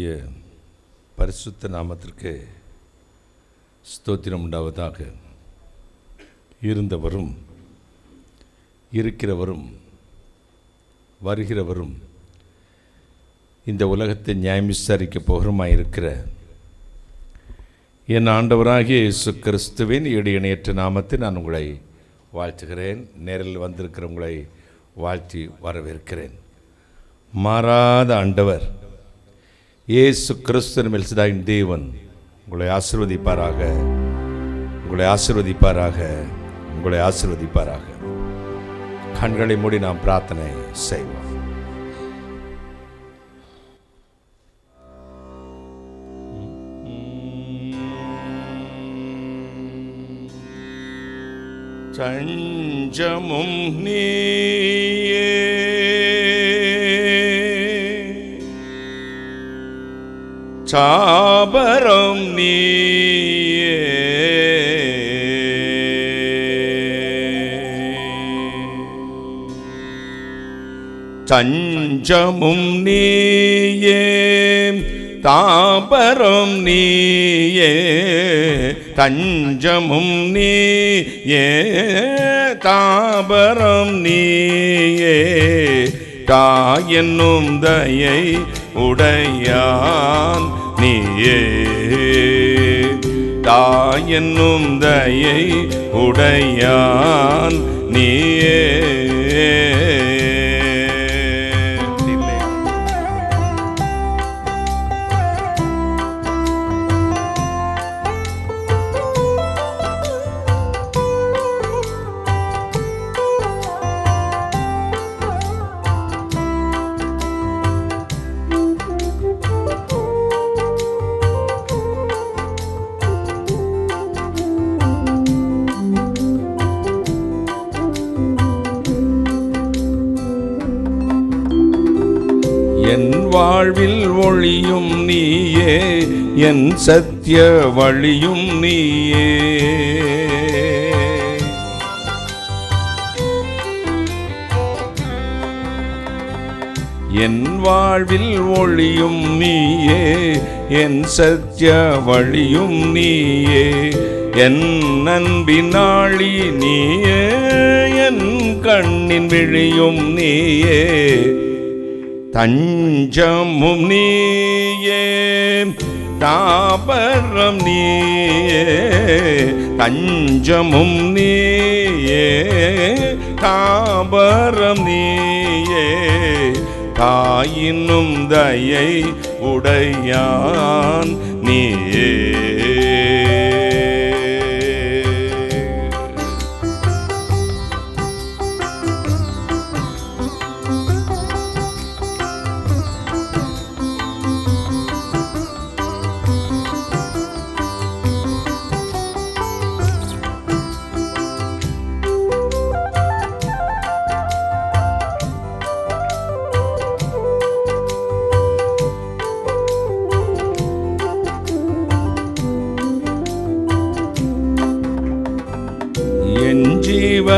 கர்த்தருடைய பரிசுத்த நாமத்திற்கு ஸ்தோத்திரம் உண்டாவதாக. இருந்தவரும் இருக்கிறவரும் வருகிறவரும் இந்த உலகத்தை நியாயம் விசாரிக்க போகிறமாயிருக்கிற என் ஆண்டவராகிய இயேசு கிறிஸ்துவின் ஈடு இணையற்ற நாமத்தை நான் உங்களை வாழ்த்துகிறேன். நேரில் வந்திருக்கிற உங்களை வாழ்த்தி வரவேற்கிறேன். மாறாத ஆண்டவர் இயேசு கிறிஸ்துவின் மெல்சிதாயின் தேவன் உங்களை ஆசீர்வதிப்பாராக, உங்களை ஆசீர்வதிப்பாராக, உங்களை ஆசீர்வதிப்பாராக. கண்களை மூடி நாம் பிரார்த்தனை செய்வோம். தஞ்சமும் நீயே, சாபரம் நீயே, தஞ்சமும் நீயே, தாபரம் நீயே, தஞ்சமும் நீயே, தாபரம் நீயே, தாயென்னும் தயை உடையான் நீயே, தாயென்னும் தயை உடையான் நீயே. என் வாழ்வில் ஒளியும் நீயே, என் சத்திய வழியும் நீயே, என் வாழ்வில் ஒளியும் நீயே, என் சத்திய வழியும் நீயே, என் அன்பினாளி நீயே, என் கண்ணின் விழியும் நீயே, தஞ்சமும் நீயே, தாபரம் நீயே, தஞ்சமும் நீயே, தாபரம் நீயே, தாயினும் தயை உடையான் நீயே. என் ஜீவ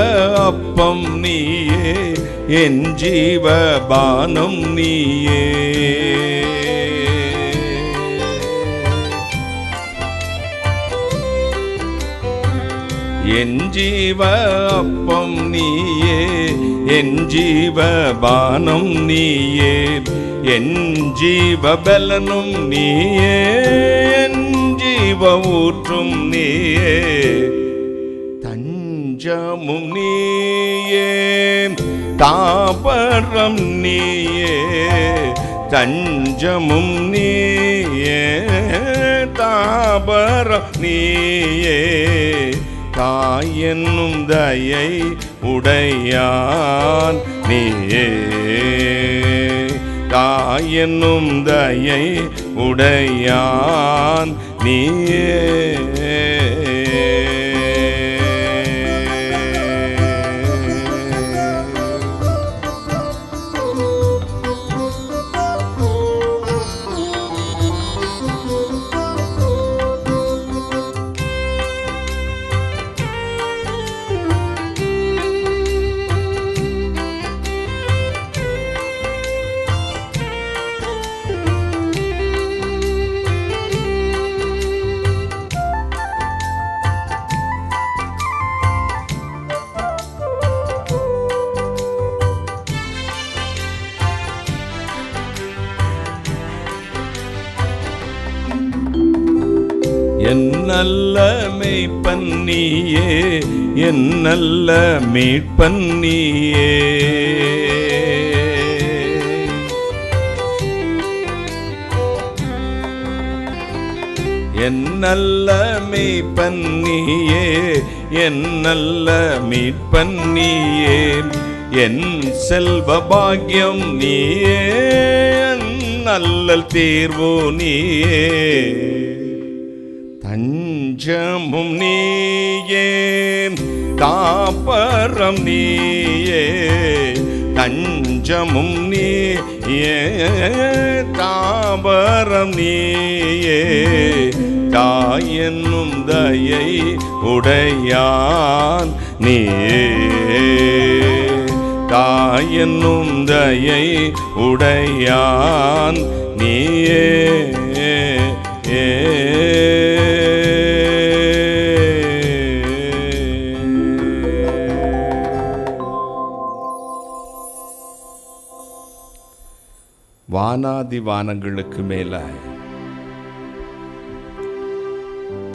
அப்பம் நீயே, என் ஜீவ பானம் நீயே, என் ஜீவ அப்பம் நீயே, என் ஜீவ பானம் நீயே, என் ஜீவ பலனும் நீயே, என் ஜீவ ஊற்றும் நீயே, தஞ்சமும் நீயே, தாபரம் நீயே, தஞ்சமும் நீயே, தாபரம் நீயே, தாயென்னும் தயை உடையான் நீயே, தாயென்னும் தயை உடையான் நீயே. நல்ல மேய்ப்பன் நீயே, என் நல்ல மீட்பன் நீயே. என் நல்ல மேய்ப்பன் நீயே, என் நல்ல மீட்பன் நீயே. என் செல்வ பாக்கியம் நீயே, என் நல்ல தீர்வு நீயே. தஞ்சமும் நீயே, தாபரம் நீயே. தஞ்சமும் நீயே, தாபரம் நீயே. தாயென்னும் தயை உடையான் நீயே. தாயென்னும் தயை உடையான் நீயே. வானாதி வானங்களுக்கு மேலாய்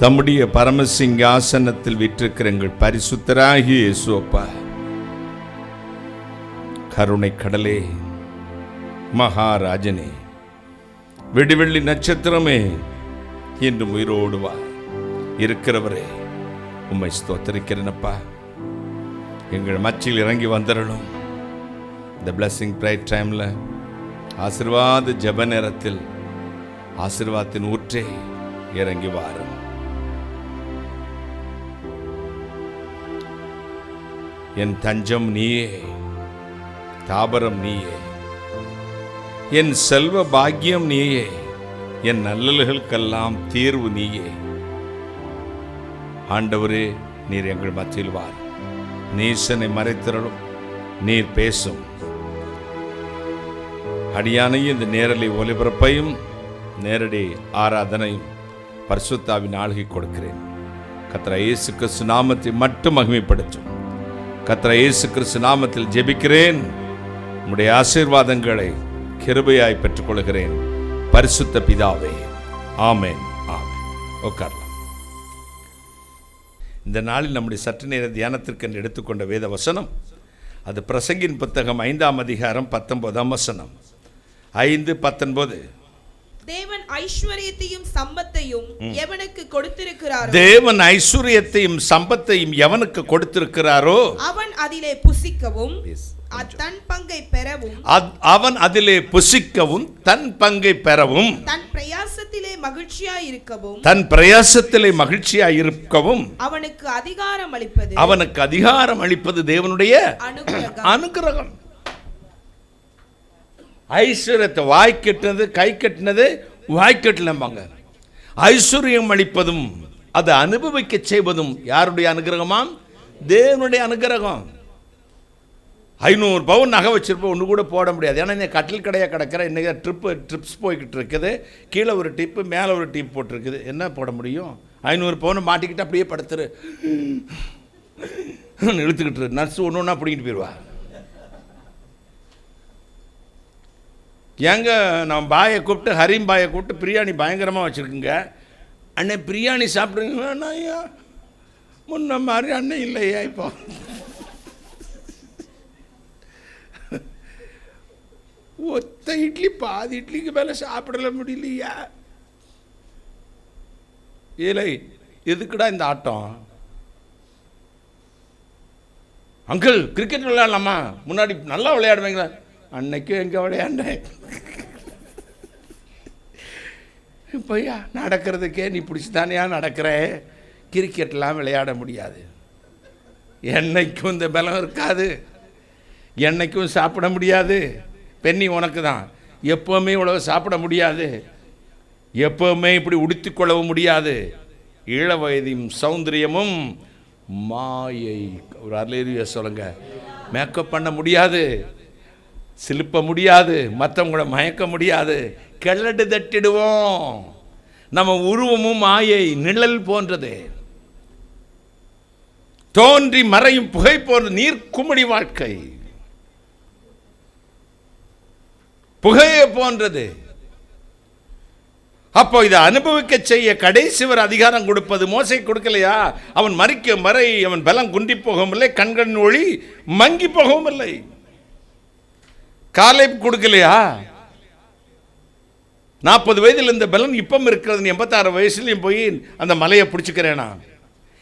தம்முடைய பரமசிங்காசனத்தில் விற்றிருக்கிற எங்கள் பரிசுத்தராகிய இயேசு அப்பா, கருணை கடலே, மகாராஜனே, விடிவெள்ளி நட்சத்திரமே, என்றும் உயிரோடு வா இருக்கிறவரே, உம்மை ஸ்தோத்திரிக்கிறேனப்பா. எங்கள் மச்சில் இறங்கி வந்துடணும். இந்த பிளஸிங் ப்ரைட் டைமில், ஆசீர்வாத ஜெப நேரத்தில் ஆசீர்வாதத்தின் ஊற்றே இறங்கி வாரும். என் தஞ்சம் நீயே, தாபரம் நீயே. என் செல்வ பாக்கியம் நீயே, என் நல்லல்களுக்கெல்லாம் தீர்வு நீயே. ஆண்டவரே, நீர் எங்கள் மத்தியில் வார். நீசனை மறைத்திரளும், நீர் பேசும். அடியானையும் இந்த நேரலை ஒலிபரப்பையும் நேரடி ஆராதனையும் பரிசுத்தாவின் ஆளுகை கொடுக்கிறேன். கர்த்தர் இயேசு கிறிஸ்து நாமத்தை மட்டும் மகிமைப்படுத்தும். கர்த்தர் இயேசு கிறிஸ்து நாமத்தில் ஜெபிக்கிறேன். உம்முடைய ஆசீர்வாதங்களை கிருபையாய் பெற்றுக்கொள்கிறேன். பரிசுத்த பிதாவே, ஆமென், ஆமென். உட்காரலாம். இந்த நாளில் நம்முடைய சற்று நேர தியானத்திற்கு எடுத்துக்கொண்ட வேத வசனம், அது பிரசங்கின் புத்தகம் 5ஆம் அதிகாரம் 19ஆம் வசனம். 5:19. தேவன் ஐஸ்வரியத்தையும் சம்பத்தையும் எவனுக்கு கொடுத்திருக்கிறாரோ, தேவன் ஐஸ்வரியத்தையும் சம்பத்தையும் எவனுக்கு கொடுத்திருக்கிறாரோ அவன் அதிலே புசிக்கவும் தன் பங்கை பெறவும், அவன் அதிலே புசிக்கவும் தன் பங்கை பெறவும், தன் பிரயாசத்திலே மகிழ்ச்சியாய் இருக்கவும், தன் பிரயாசத்திலே மகிழ்ச்சியாய் இருக்கவும் அவனுக்கு அதிகாரம் அளிப்பது, அவனுக்கு அதிகாரம் அளிப்பது தேவனுடைய அனுக்கிரகம். ஐஸ்வர்யத்தை வாய் கட்டினது, கை கட்டினது வாய் கட்டலம்பாங்க. ஐஸ்வர்யம் அளிப்பதும் அதை அனுபவிக்க செய்வதும் யாருடைய அனுகிரகமாம்? தேவனுடைய அனுகிரகம். 500 பவுன் நகை வச்சிருப்போம், ஒன்று கூட போட முடியாது. ஏன்னா இந்த கட்டில் கடையாக கிடக்கிற இன்றைக்கி ட்ரிப்ஸ் போய்கிட்டு இருக்குது. கீழே ஒரு டிப்பு, மேலே ஒரு டிப் போட்டிருக்குது. என்ன போட முடியும்? 500 பவுன் மாட்டிக்கிட்டு அப்படியே படுத்துரு, இழுத்துக்கிட்டு நர்ஸ் ஒன்று ஒன்றா பிடிக்கிட்டு போயிடுவா. ஏங்க நான் பாயை கூப்பிட்டு, ஹரீம் பாயை கூப்பிட்டு பிரியாணி பயங்கரமாக வச்சுருக்குங்க. அண்ணே பிரியாணி சாப்பிடுங்க. ஐயா முன்ன மாதிரி அண்ணன் இல்லையா? இப்போ ஒத்த இட்லி பாதி இட்லிக்கு மேலே சாப்பிடல முடியலையா? இல்லை, எதுக்குடா இந்த ஆட்டம்? அங்கிள் கிரிக்கெட் விளையாடலாமா? முன்னாடி நல்லா விளையாடுவீங்களா? அன்னைக்கும் எங்கே விளையாண்டேன். இப்போயா நடக்கிறதுக்கே நீ பிடிச்சி தானேயா நடக்கிற? கிரிக்கெட்லாம் விளையாட முடியாது. என்னைக்கும் இந்த பலம் இருக்காது, என்னைக்கும் சாப்பிட முடியாது. பெண்ணி உனக்கு தான். எப்போவுமே இவ்வளவு சாப்பிட முடியாது, எப்போவுமே இப்படி உடுத்திக்கொள்ளவும் முடியாது. இள வயதியும் சௌந்தரியமும் மாயை. ஒரு அல்லேலூயா சொல்லுங்க. மேக்கப் பண்ண முடியாது, சிலுப்ப முடியாது, மற்றவங்கள மயக்க முடியாது, கிளடு தட்டிடுவோம். நம்ம உருவமும் மாயை, நிழல் போன்றது, தோன்றி மறையும் புகை போன்ற நீர் குமிழி வாழ்க்கை, புகையை போன்றது. அப்போ இதை அனுபவிக்க செய்ய கடைசி வரை அதிகாரம் கொடுப்பது மோசே கொடுக்கலையா? அவன் மறிக்க மறை, அவன் பலம் குன்றி போகவும் இல்லை, கண்களின் ஒளி மங்கி போகவும் இல்லை. காலேப் கொடுக்கலையா? 40 வயதில் இந்த பலன் இப்பம் இருக்கிறது, 86 வயசுலையும் போய் அந்த மலையை பிடிச்சிக்கிறேனா?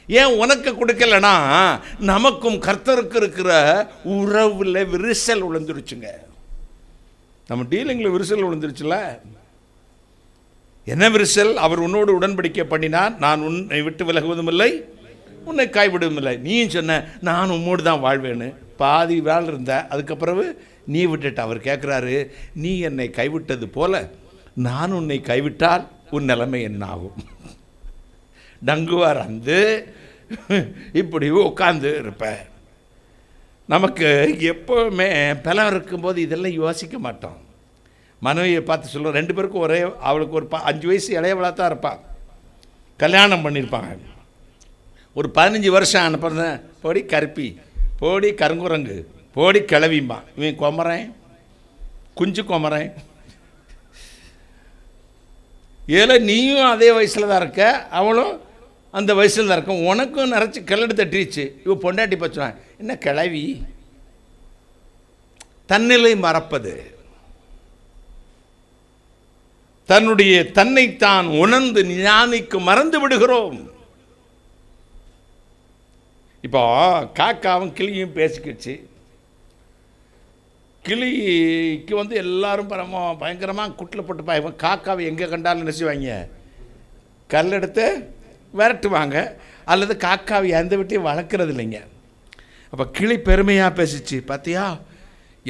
ஏன் உனக்கு கொடுக்கலனா? நமக்கும் கர்த்தருக்கு இருக்கிற உறவுல விரிசல் விழுந்துருச்சுங்க. நம்ம டீலிங்கில் விரிசல் விழுந்துருச்சுல. என்ன விரிசல்? அவர் உன்னோடு உடன்படிக்கை பண்ணினார், நான் உன்னை விட்டு விலகுவதும் இல்லை, உன்னை கைவிடுவதும் இல்லை. நீயும் சொன்ன நான் உம்மோடு தான் வாழ்வேன்னு. பாதி நாள் இருந்த, அதுக்கப்புறம் நீ விட்டுட்ட. அவர் கேட்குறாரு, நீ என்னை கைவிட்டது போல நான் உன்னை கைவிட்டால் உன் நிலைமை என்ன ஆகும்? டங்குவார் வந்து இப்படி உட்காந்து இருப்பேன். நமக்கு எப்போவுமே பலம் இருக்கும்போது இதெல்லாம் யோசிக்க மாட்டோம். மனைவியை பார்த்து சொல்லுவோம், 2 பேருக்கும் ஒரே, அவளுக்கு ஒரு 5 வயசு இளையவளாக தான் இருப்பாள், கல்யாணம் பண்ணியிருப்பாங்க. ஒரு 15 வருஷம் அனுப்புறது, போடி கருப்பி, போடி கருங்குரங்கு, போடி கிளவிம்மா. இவன் கொமரேன், குஞ்சு கொமரேன். ஏல நீயும் அதே வயசில் தான் இருக்க, அவளும் அந்த வயசில் தான் இருக்கும். உனக்கும் நிறச்சி கிளடு தட்டிடுச்சு. இவ பொண்டாட்டி பச்சுவான், என்ன கிளவி. தன்னிலை மறப்பது, தன்னுடைய தன்னைத்தான் உணர்ந்து ஞானிக்கு மறந்து விடுகிறோம். இப்போ காக்காவும் கிளியும் பேசிக்கிடுச்சு. கிளிக்கு வந்து எல்லாரும் பயங்கரமாக குட்டில் போட்டு பாய்வோம். காக்காவை எங்கே கண்டாலும் நினைச்சுவாங்க, கல்லெடுத்து விரட்டுவாங்க, அல்லது காக்காவை எந்த வீட்டையும் வளர்க்குறது இல்லைங்க. அப்போ கிளி பெருமையாக பேசிச்சு, பார்த்தியா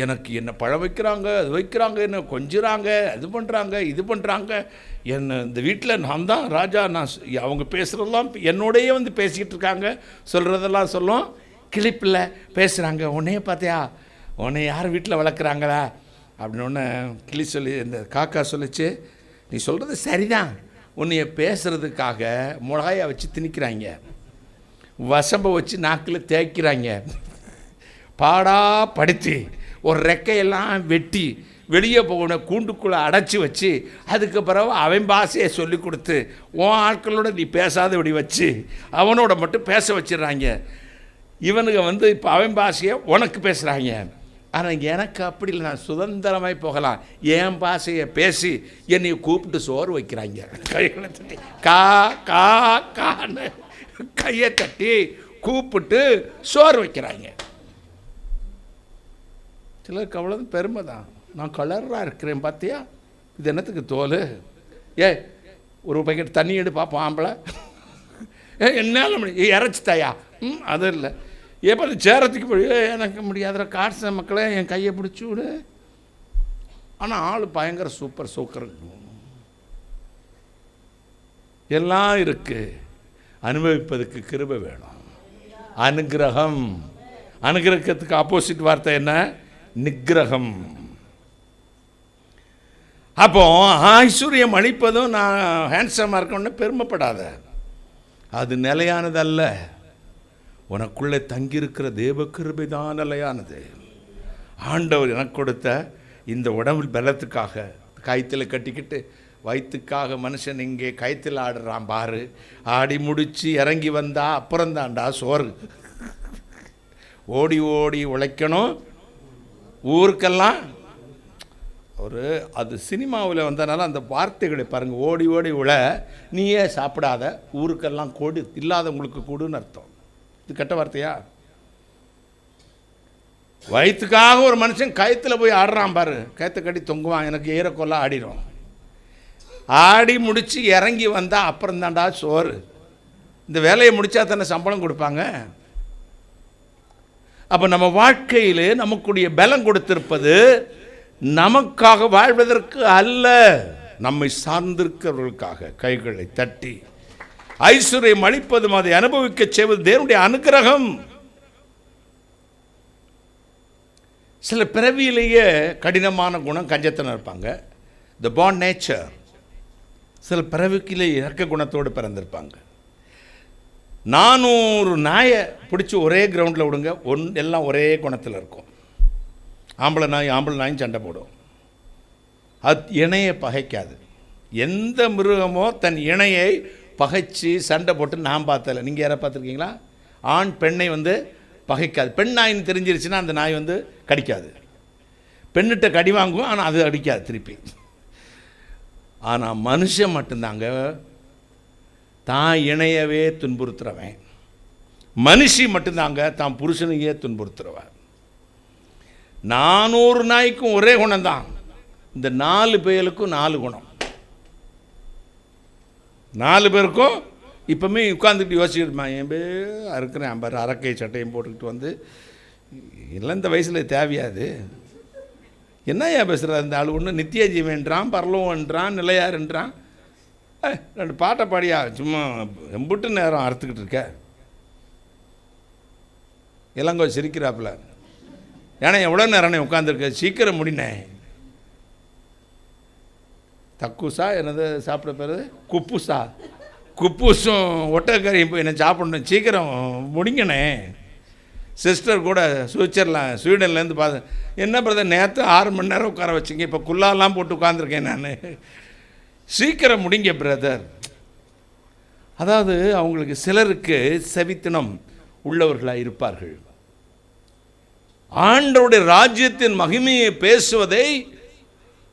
எனக்கு என்ன பழம் வைக்கிறாங்க, அது வைக்கிறாங்க, என்ன கொஞ்சுறாங்க, அது பண்ணுறாங்க, இது பண்ணுறாங்க, என்ன இந்த வீட்டில் நான் தான் ராஜா, நான் அவங்க பேசுகிறதெல்லாம் என்னோடையே வந்து பேசிக்கிட்டு இருக்காங்க, சொல்கிறதெல்லாம் சொல்லும். கிளிப்பில் பேசுகிறாங்க, உன்னையே பார்த்தியா, உன்னை யார் வீட்டில் வளர்க்குறாங்களா அப்படின்னு ஒன்று கிளி சொல்லி, இந்த காக்கா சொல்லிச்சு, நீ சொல்கிறது சரிதான், உன்னைய பேசுகிறதுக்காக மிளகாயை வச்சு திணிக்கிறாங்க, வசம்பை வச்சு நாக்கில் தேய்க்கிறாங்க, பாடா படுத்தி ஒரு ரெக்கையெல்லாம் வெட்டி வெளியே போகண கூண்டுக்குள்ளே அடைச்சி வச்சு, அதுக்கு பிறகு அவன் பாஷையை சொல்லி கொடுத்து உன் ஆட்களோட நீ பேசாதபடி வச்சு அவனோட மட்டும் பேச வச்சிடுறாங்க. இவனுங்க வந்து இப்போ அவன் பாஷையை உனக்கு பேசுகிறாங்க. ஆனால் எனக்கு அப்படி இல்லை, நான் சுதந்திரமாய் போகலாம், என் பாஷையை பேசி என்னை கூப்பிட்டு சோறு வைக்கிறாங்க. கைகளை தட்டி கா கா கான்னு கையை தட்டி கூப்பிட்டு சோறு வைக்கிறாங்க. சிலருக்கு அவ்வளோது பெருமை தான். நான் கலராக இருக்கிறேன் பார்த்தியா, இது என்னத்துக்கு தோல், ஒரு பக்கெட் தண்ணி எடு பார்ப்போம் ஆம்பளை, என்னால் முடியும் இறச்சித்தாயா, அது இல்லை, எப்போ சேரத்துக்கு போய் எனக்கு முடியாத காசு மக்களை என் கையை பிடிச்சி விடு. ஆனால் ஆள் பயங்கர சூப்பர் சூக்கர் எல்லாம் இருக்குது. அனுபவிப்பதுக்கு கிருபை வேணும், அனுகிரகம். அனுகிரகத்துக்கு ஆப்போசிட் வார்த்தை என்ன? நிகிரகம். அப்போ ஐஸ்வர்யம் அளிப்பதும் நான் ஹேண்ட்ஸமாக இருக்கணும்னு பெருமைப்படாத, அது நிலையானதல்ல. உனக்குள்ளே தங்கியிருக்கிற தேவ கிருபை தான் நிலையானது. ஆண்டவர் எனக்கு கொடுத்த இந்த உடம்பில் பலத்துக்காக கயிற்றில் கட்டிக்கிட்டு வயிற்றுக்காக மனுஷன் இங்கே கயிற்றில் ஆடுறான் பாரு, ஆடி முடித்து இறங்கி வந்தா அப்புறம்தான்டா சோறு. ஓடி ஓடி உழைக்கணும் ஊருக்கெல்லாம். ஒரு அது சினிமாவில் வந்தனால அந்த வார்த்தைகளை பாருங்கள், ஓடி ஓடி உழ, நீயே சாப்பிடாத, ஊருக்கெல்லாம் கொடு, இல்லாதவங்களுக்கு கொடுன்னு அர்த்தம். இது கெட்ட வார்த்தையா? வயிற்றுக்காக ஒரு மனுஷன் கயத்தில் போய் ஆடுறான் பாரு, கயத்தை கட்டி தொங்குவான், எனக்கு ஈரக்கொல்ல ஆடிடும். ஆடி முடித்து இறங்கி வந்தால் அப்புறம் தாண்டா சோறு. இந்த வேலையை முடித்தா தானே சம்பளம் கொடுப்பாங்க. அப்போ நம்ம வாழ்க்கையில் நமக்குடைய பலம் கொடுத்திருப்பது நமக்காக வாழ்வதற்கு அல்ல, நம்மை சார்ந்திருக்கிறவர்களுக்காக. கைகளை தட்டி ஐஸ்வர்யம் அளிப்பதும் அதை அனுபவிக்க செய்வது தேவனுடைய அனுகிரகம். சில பிறவியிலேயே கடினமான குணம், கஞ்சத்தனம் இருப்பாங்க, த பார்ன் நேச்சர். சில பிறவிக்கிலே இறக்க குணத்தோடு பிறந்திருப்பாங்க. 400 நாயை பிடிச்சி ஒரே கிரவுண்டில் விடுங்க, எல்லாம் ஒரே குணத்தில் இருக்கும். ஆம்பளை நாயும் சண்டை போடும், அது இணைய பகைக்காது. எந்த மிருகமோ தன் இணையை பகைச்சு சண்டை போட்டு நான் பார்த்தல. நீங்கள் யாரை பார்த்துருக்கீங்களா? ஆண் பெண்ணை பகைக்காது. பெண் நாயின்னு தெரிஞ்சிருச்சுன்னா அந்த நாய் கடிக்காது. பெண்ணிட்ட கடி வாங்குவோம், ஆனால் அது அடிக்காது திருப்பி. ஆனால் மனுஷன் மட்டும்தாங்க தான் இணையவே துன்புறுத்துறவன். மனுஷி மட்டும்தாங்க தான் புருஷனையே துன்புறுத்துறவன். 400 நாய்க்கும் ஒரே குணம்தான். இந்த 4 பேருக்கும் 4 குணம். 4 பேருக்கும் இப்போமே உட்காந்துக்கிட்டு யோசிச்சுக்கிட்டுமா, என் பேர் இருக்கிறேன் பாரு, அரக்கை சட்டையும் போட்டுக்கிட்டு இல்லை இந்த வயசில் தேவையாது. என்ன ஏன் பேசுகிறார் இந்த ஆள்? ஒன்று நித்திய ஜீவன்றான், பரலோகன்றான், நிலையாருன்றான். 2 பாட்டை பாடியா சும்மா எம்புட்டு நேரம் அறுத்துக்கிட்டு இருக்க. இளங்கோ சிரிக்கிறாப்புல. ஏன்னா எவ்வளோ நேரம் உட்காந்துருக்க, சீக்கிரம் முடினே. தக்குசா என்னது சாப்பிட பேர்? குப்புசா. குப்பூஸும் ஒட்டக்கறியும் போய் என்ன சாப்பிடணும், சீக்கிரம் முடிங்கண்ணே. சிஸ்டர் கூட ஸ்வீடன்லேருந்து பார்த்தேன். என்ன பிரதர் நேற்று 6 மணி நேரம் உட்கார வச்சிங்க, இப்போ குல்லாலாம் போட்டு உட்காந்துருக்கேன் நான். சீக்கிரம் முடிங்க பிரதர். அதாவது அவங்களுக்கு சிலருக்கு செவித்தினம் உள்ளவர்களாக இருப்பார்கள். ஆண்டவருடைய ராஜ்யத்தின் மகிமையை பேசுவதை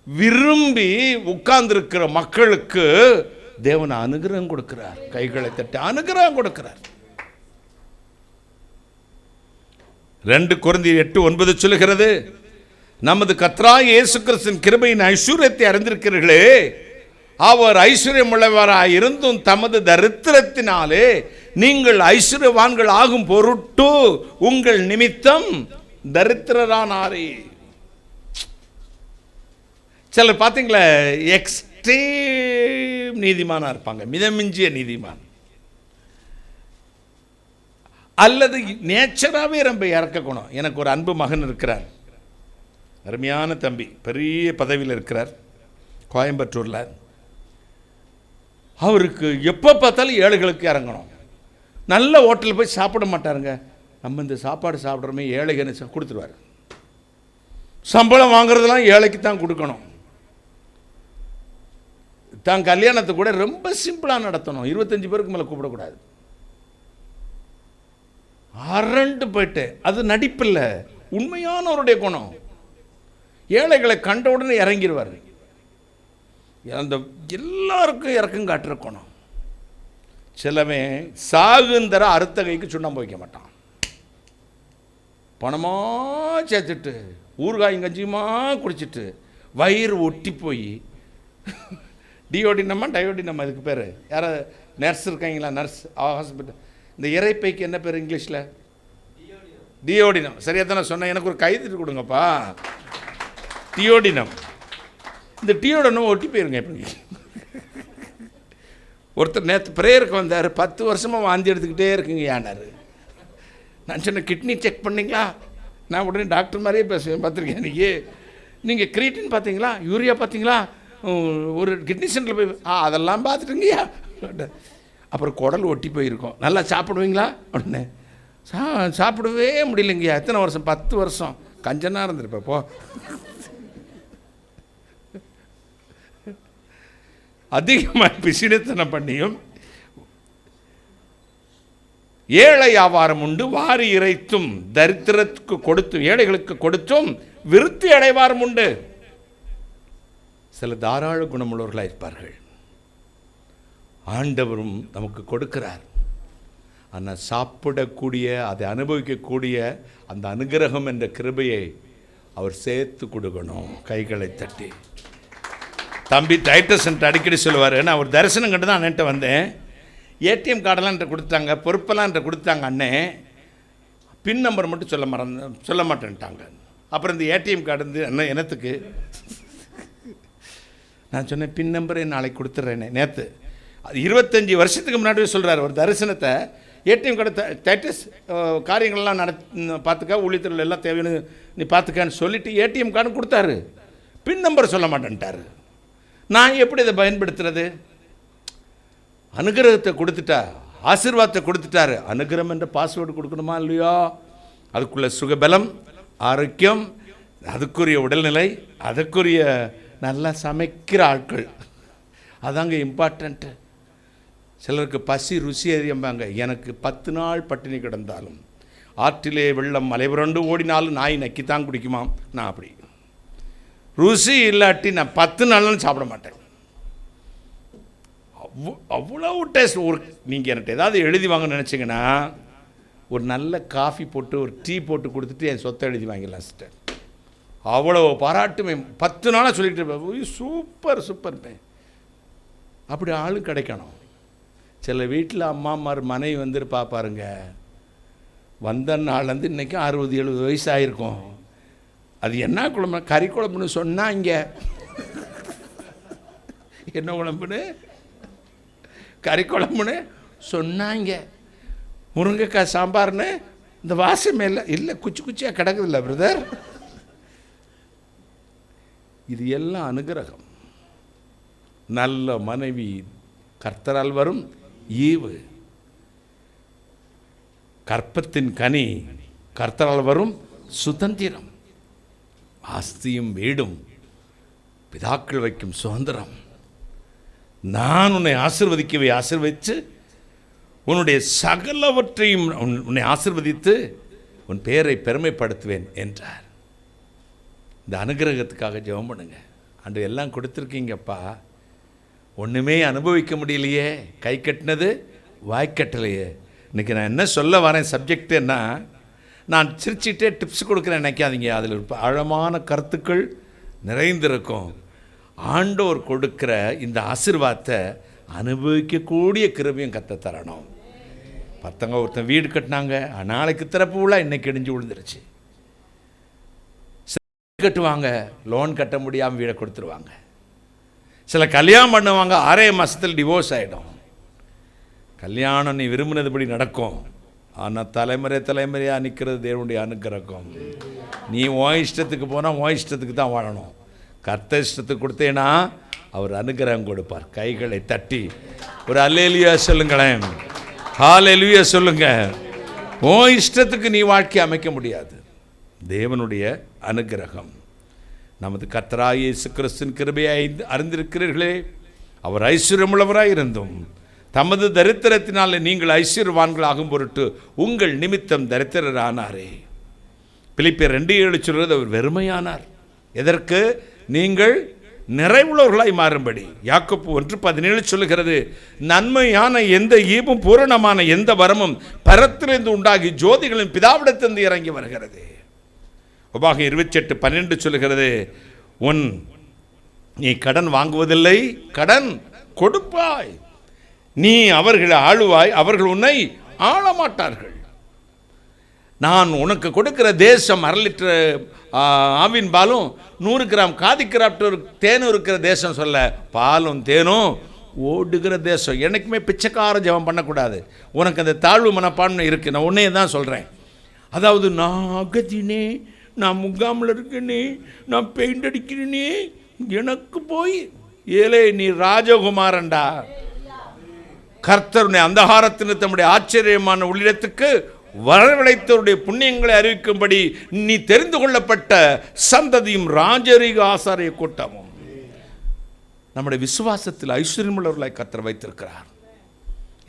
விரும்பி உட்கார்ந்திருக்கிற மக்களுக்கு தேவன் அனுகிரகம் கொடுக்கிறார். கைகளை தட்டி அனுகிரகம் கொடுக்கிறார். 2 கொரிந்தியர் 8:9 சொல்லுகிறது, நமது கர்த்தராகிய இயேசு கிறிஸ்துவின் கிருபையின் ஐஸ்வர்யத்தை அறிந்திருக்கிறீர்களே, அவர் ஐஸ்வர்யம் உள்ளவராய் இருந்தும் தமது தரித்திரத்தினாலே நீங்கள் ஐஸ்வர்யவான்கள் ஆகும் பொருட்டு உங்கள் நிமித்தம் தரித்திரரானாரே. சிலர் பார்த்தீங்களா, எக்ஸ்ட்ரீம் நீதிமானாக இருப்பாங்க, மிதமிஞ்சிய நீதிமான், அல்லது நேச்சராகவே ரொம்ப இறக்க குணம். எனக்கு ஒரு அன்பு மகன் இருக்கிறார், அருமையான தம்பி, பெரிய பதவியில் இருக்கிறார் கோயம்புத்தூரில். அவருக்கு எப்போ பார்த்தாலும் ஏழைகளுக்கு இறங்கணும். நல்ல ஹோட்டலில் போய் சாப்பிட மாட்டாருங்க. நம்ம இந்த சாப்பாடு சாப்பிட்றோமே ஏழைகன்னு கொடுத்துருவார். சம்பளம் வாங்குறதெல்லாம் ஏழைக்கு தான் கொடுக்கணும். தான் கல்யாணத்தை கூட ரொம்ப சிம்பிளாக நடத்தணும். 25 பேருக்கு மேலே கூப்பிடக்கூடாது. அரண்டு போயிட்டு, அது நடிப்பில்லை, உண்மையானவருடைய குணம். ஏழைகளை கண்ட உடனே இறங்கிடுவார். அந்த எல்லாருக்கும் இறக்கம் காட்டுற குணம். சிலவன் சாகுந்தர அறுத்த கைக்கு சுண்ணாம்பு வைக்க மாட்டான். பணமாக சேர்த்துட்டு ஊறுகாயும் கஞ்சியுமா குடிச்சிட்டு வயிறு ஒட்டி போய் டியோடினமா டயோடினமா இதுக்கு பேர் யாராவது நர்ஸ் இருக்காங்களா? Nurse hospital. இந்த இறைப்பைக்கு என்ன பேர் இங்கிலீஷில்? டியோடினம். சரியாக தானே சொன்னேன்? எனக்கு ஒரு கைது கொடுங்கப்பா. டியோடினம். இந்த டியோடினம் ஒட்டி போயிருங்க. எப்படி ஒருத்தர் நேற்று ப்ரேயருக்கு வந்தார், 10 வருஷமாக வாந்தி எடுத்துக்கிட்டே இருக்குங்க ஏன்னாரு. நான் சொன்னேன், கிட்னி செக் பண்ணிங்களா? நான் உடனே டாக்டர் மாதிரியே பேசுவேன், பார்த்துருக்கேன். நீங்கள் கிரீட்டின் பார்த்தீங்களா, யூரியா பார்த்தீங்களா, ஒரு கிட்னி சென்டரில் போய் அதெல்லாம் பார்த்துட்டுங்கய்யா. அப்புறம் குடல் ஒட்டி போயிருக்கோம். நல்லா சாப்பிடுவீங்களா? உடனே சாப்பிடவே முடியலைங்கய்யா. எத்தனை வருஷம்? 10 வருஷம். கஞ்சனாக இருந்திருப்பேன். போ. அதிகமாக பிசினத்தனம் பண்ணியும் ஏழை வியாபாரம் உண்டு, வாரி இறைத்தும் தரித்திரத்துக்கு கொடுத்தும் ஏழைகளுக்கு கொடுத்தும் விருத்தி அடைவாரம் உண்டு. சில தாராள குணமுள்ளவர்களாக இருப்பார்கள். ஆண்டவரும் நமக்கு கொடுக்கிறார். ஆனால் சாப்பிடக்கூடிய, அதை அனுபவிக்கக்கூடிய அந்த அனுகிரகம் என்ற கிருபையை அவர் சேர்த்து கொடுக்கணும். கைகளை தட்டி. தம்பி டைட்டஸ் அடிக்கடி சொல்லுவார், நான் ஒரு தரிசனம் கண்டு தான் அண்ணன்ட்ட வந்தேன். ஏடிஎம் கார்டெல்லாம் என்கிட்ட கொடுத்தாங்க, பொறுப்பெல்லாம் என்கிட்ட கொடுத்தாங்க. அண்ணே பின் நம்பர் மட்டும் சொல்ல மாட்டேன்ட்டாங்க. அப்புறம் இந்த ஏடிஎம் கார்டு வந்து அண்ணன் என்னத்துக்கு? நான் சொன்னேன், பின் நம்பரை நாளைக்கு கொடுத்துட்றேனே. நேற்று அது 25 வருஷத்துக்கு முன்னாடியே சொல்கிறார். ஒரு தரிசனத்தை ஏடிஎம் கார்டு டைட்டஸ் காரியங்கள்லாம் பார்த்துக்க, ஊழியத்தில் எல்லாம் தேவையான நீ பார்த்துக்கான்னு சொல்லிவிட்டு ஏடிஎம் கார்டு கொடுத்தாரு. பின் நம்பர் சொல்ல மாட்டேன்ட்டார். நான் எப்படி இதை பயன்படுத்துறது? அனுகிரகத்தை கொடுத்துட்டா, ஆசீர்வாதத்தை கொடுத்துட்டாரு. அனுகிரகம் என்ற பாஸ்வேர்டு கொடுக்கணுமா இல்லையா? அதுக்குள்ள சுகபலம், ஆரோக்கியம், அதுக்குரிய உடல்நிலை, அதுக்குரிய நல்லா சமைக்கிற ஆட்கள், அதாங்க இம்பார்ட்டண்ட்டு. சிலருக்கு பசி ருசி அறியம்பாங்க. எனக்கு 10 நாள் பட்டினி கிடந்தாலும், ஆற்றிலே வெள்ளம் மலைபுரண்டு ஓடினாலும் நாய் நக்கித்தான் குடிக்குமாம். நான் அப்படி ருசி இல்லாட்டி நான் 10 நாள்னு சாப்பிட மாட்டேன். அவ்வளோ டேஸ்ட். நீங்கள் என்கிட்ட ஏதாவது எழுதி வாங்க நினச்சிங்கன்னா ஒரு நல்ல காஃபி போட்டு ஒரு டீ போட்டு கொடுத்துட்டு என் சொத்தை எழுதி வாங்கிடலாம் சிஸ்டர். அவ்வளோ பாராட்டுமே. 10 நாளாக சொல்லிக்கிட்டு இருப்பேன், சூப்பர் சூப்பர்ப்பேன். அப்படி ஆளும் கிடைக்கணும். சில வீட்டில் அம்மாமார் மனைவி வந்துட்டு பார்ப்பாருங்க, வந்த நாள்லேருந்து இன்றைக்கி 60-70 வயசு ஆகிருக்கும். அது என்ன குழம்பு? கறி குழம்புன்னு சொன்னால் இங்கே என்ன குழம்புன்னு, கறி குழம்புன்னு சொன்னாங்க. முருங்கைக்காய் சாம்பார்னு இந்த வாசமே இல்லை குச்சி குச்சியாக கிடக்குதில்ல பிரதர். இது எல்லாம் அனுகிரகம். நல்ல மனைவி கர்த்தரால் வரும் ஈவு. கற்பத்தின் கனி கர்த்தரால் வரும் சுதந்திரம். ஆஸ்தியும் வீடும் பிதாக்கள் வைக்கும் சுதந்திரம். நான் உன்னை ஆசீர்வதிக்கவே ஆசீர்வதித்து உன்னுடைய சகலவற்றையும் உன்னை ஆசீர்வதித்து உன் பெயரை பெருமைப்படுத்துவேன் என்றார். இந்த அனுகிரகத்துக்காக ஜெபம் பண்ணுங்க. அன்று எல்லாம் கொடுத்துருக்கீங்கப்பா, ஒன்றுமே அனுபவிக்க முடியலையே, கை கட்டினது வாய்க்கட்டலையே. இன்றைக்கி நான் என்ன சொல்ல வரேன் சப்ஜெக்ட் என்ன, நான் சிரிச்சிட்டே டிப்ஸ் கொடுக்குறேன் நினைக்காதீங்க. அதில் ஆழமான கருத்துக்கள் நிறைந்திருக்கும். ஆண்டவர் கொடுக்கிற இந்த ஆசீர்வாதத்தை அனுபவிக்கக்கூடிய கிருபையும் கத்த தரணும். ஒருத்தன் வீடு கட்டினாங்க, நாளைக்கு திறப்பு விழா, இன்னைக்கு இடிஞ்சு விழுந்துருச்சு. கட்டுவாங்க, லோன் கட்ட முடியாமல் வீடை கொடுத்துருவாங்க. சில கல்யாணம் பண்ணுவாங்க, 6 மாதத்தில் டிவோர்ஸ் ஆகிடும். கல்யாணம் நீ விரும்பினதுபடி நடக்கும், ஆனால் தலைமுறையாக நிற்கிறது தேவனுடைய அனுக்கிரகம். நீ உன் இஷ்டத்துக்கு போனால் உன் இஷ்டத்துக்கு தான் வாழணும். கர்த்தர் இஷ்டத்துக்கு கொடுத்தேன்னா அவர் அனுக்கிரகம் கொடுப்பார். கைகளை தட்டி ஒரு அல்லேலூயா சொல்லுங்களேன், ஹல்லேலூயா சொல்லுங்க. உன் இஷ்டத்துக்கு நீ வாழ்க்கை அமைக்க முடியாது. தேவனுடைய அனுக்கிரகம். நமது கர்த்தராகிய இயேசு கிறிஸ்துவின் கிருபையை அறிந்திருக்கிறீர்களே. அவர் ஐஸ்வர்யமுள்ளவராய் இருந்தும் தமது தரித்திரத்தினாலே நீங்கள் ஐஸ்வர்யவான்கள் ஆகும் பொருட்டு உங்கள் நிமித்தம் தரித்திரரானாரே. பிலிப்பியர் 2:7 சொல்கிறது, அவர் வெறுமையானார். எதற்கு? நீங்கள் நிறைவுள்ளவர்களாய் மாறும்படி. யாக்கோப்பு 1:17 சொல்லுகிறது, நன்மையான எந்த ஈவும் பூரணமான எந்த வரமும் பரத்திலிருந்து உண்டாகி ஜோதிகளின் பிதாவிடத்திலிருந்து இறங்கி வருகிறது. உபாகம் 28:12 சொல்லுகிறது, நீ கடன் வாங்குவதில்லை, கடன் கொடுப்பாய். நீ அவர்களை ஆளுவாய், அவர்கள் உன்னை ஆளமாட்டார்கள். நான் உனக்கு கொடுக்கிற தேசம் 1/2 லிட்டர் ஆவின் பாலும் 100 கிராம் காதி கிராப்டர் தேனும் இருக்கிற தேசம் சொல்ல, பாலும் தேனும் ஓடுகிற தேசம். எனக்குமே பிச்சைக்கார ஜெபம் பண்ணக்கூடாது. உனக்கு அந்த தாழ்வு மனப்பான்மை இருக்குது. நான் உன்னையே தான் சொல்கிறேன். அதாவது நான் அகதினே, நான் முகாமில் இருக்கேனே, நான் பெயிண்ட் அடிக்கிறேனே, எனக்கு போய் ஏலே நீ ராஜகுமாரன்டா. கர்த்தருடைய அந்தகாரத்தின் தம்முடைய ஆச்சரியமான உள்ளிடத்துக்கு வரவழைத்தவருடைய புண்ணியங்களை அறிவிக்கும்படி நீ தெரிந்து கொள்ளப்பட்ட சந்ததியும் ராஜரீக ஆசாரிய கூட்டமும். நம்முடைய விசுவாசத்தில் ஐஸ்வர்யமுள்ளவர்களாய் கர்த்தர் வைத்திருக்கிறார்.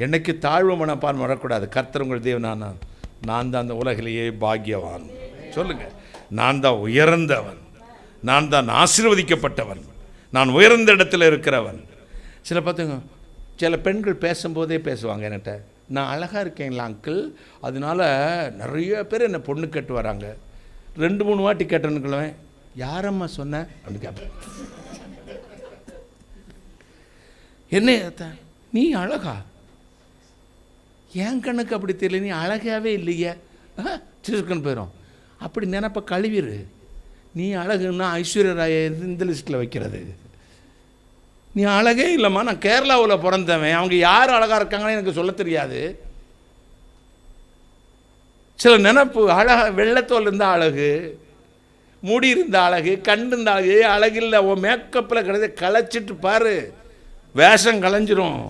என்னைக்கு தாழ்வு மனப்பான் வரக்கூடாது. கர்த்தர் உங்கள் தேவனான நான் தான் அந்த உலகிலேயே பாக்கியவான். சொல்லுங்க, நான் தான் உயர்ந்தவன், நான் தான் ஆசீர்வதிக்கப்பட்டவன், நான் உயர்ந்த இடத்துல இருக்கிறவன். சில பெண்கள் பேசும்போதே பேசுவாங்க என்கிட்ட, நான் அழகாக இருக்கேங்களா அங்கிள், அதனால நிறைய பேர் என்னை பொண்ணு கேட்டு வராங்க. 2-3 வாட்டி கேட்டேன்னுக்குள்ளேன், யாரம்மா சொன்ன அப்படின்னு கேட்பேன். என்ன நீ அழகா? என் கண்ணுக்கு அப்படி தெரியல, நீ அழகாவே இல்லையே, சிசுக்குன்னு போயிடும். அப்படி நினைப்ப கழுவிரு. நீ அழகுன்னா ஐஸ்வர்யா ராயை இந்த லிஸ்ட்டில் வைக்கிறது. நீ அழகே இல்லைம்மா, நான் கேரளாவில் பிறந்தவன், அவங்க யார் அழகாக இருக்காங்கன்னு எனக்கு சொல்ல தெரியாது. சில நினப்பு அழகாக, வெள்ளத்தோல் இருந்தால் அழகு, முடி இருந்தால் அழகு, கண் இருந்தால் அழகு. அழகில்லை, உன் மேக்கப்பில் கிடையாது, களைச்சிட்டு பாரு, வேஷம் களைஞ்சிரும்.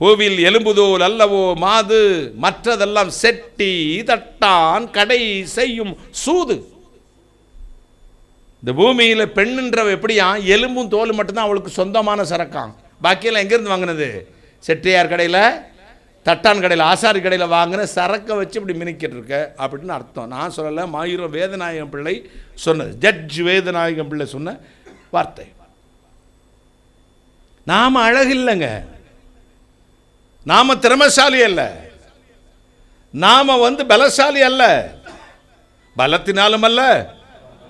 பூவில் எலும்புதோல் அல்லவோ மாது, மற்றதெல்லாம் செட்டி தட்டான் கடை செய்யும் சூது. இந்த பூமியில் பெண்ணுன்றவ எப்படியா, எலும்பும் தோலும் மட்டும்தான் அவளுக்கு சொந்தமான சரக்காம். பாக்கியெல்லாம் எங்கேருந்து வாங்கினது? செட்டியார் கடையில், தட்டான் கடையில், ஆசாரி கடையில் வாங்கின சரக்கை வச்சு இப்படி மினிக்கிட்டு இருக்க அப்படின்னு அர்த்தம். நான் சொல்லலை, மாயூரம் வேதநாயகம் பிள்ளை சொன்னது, ஜட்ஜ் வேதநாயகம் பிள்ளை சொன்ன வார்த்தை. நாம் அழகு இல்லைங்க, நாம் திறமைசாலி அல்ல, நாம் பலசாலி அல்ல, பலத்தினாலும் அல்ல,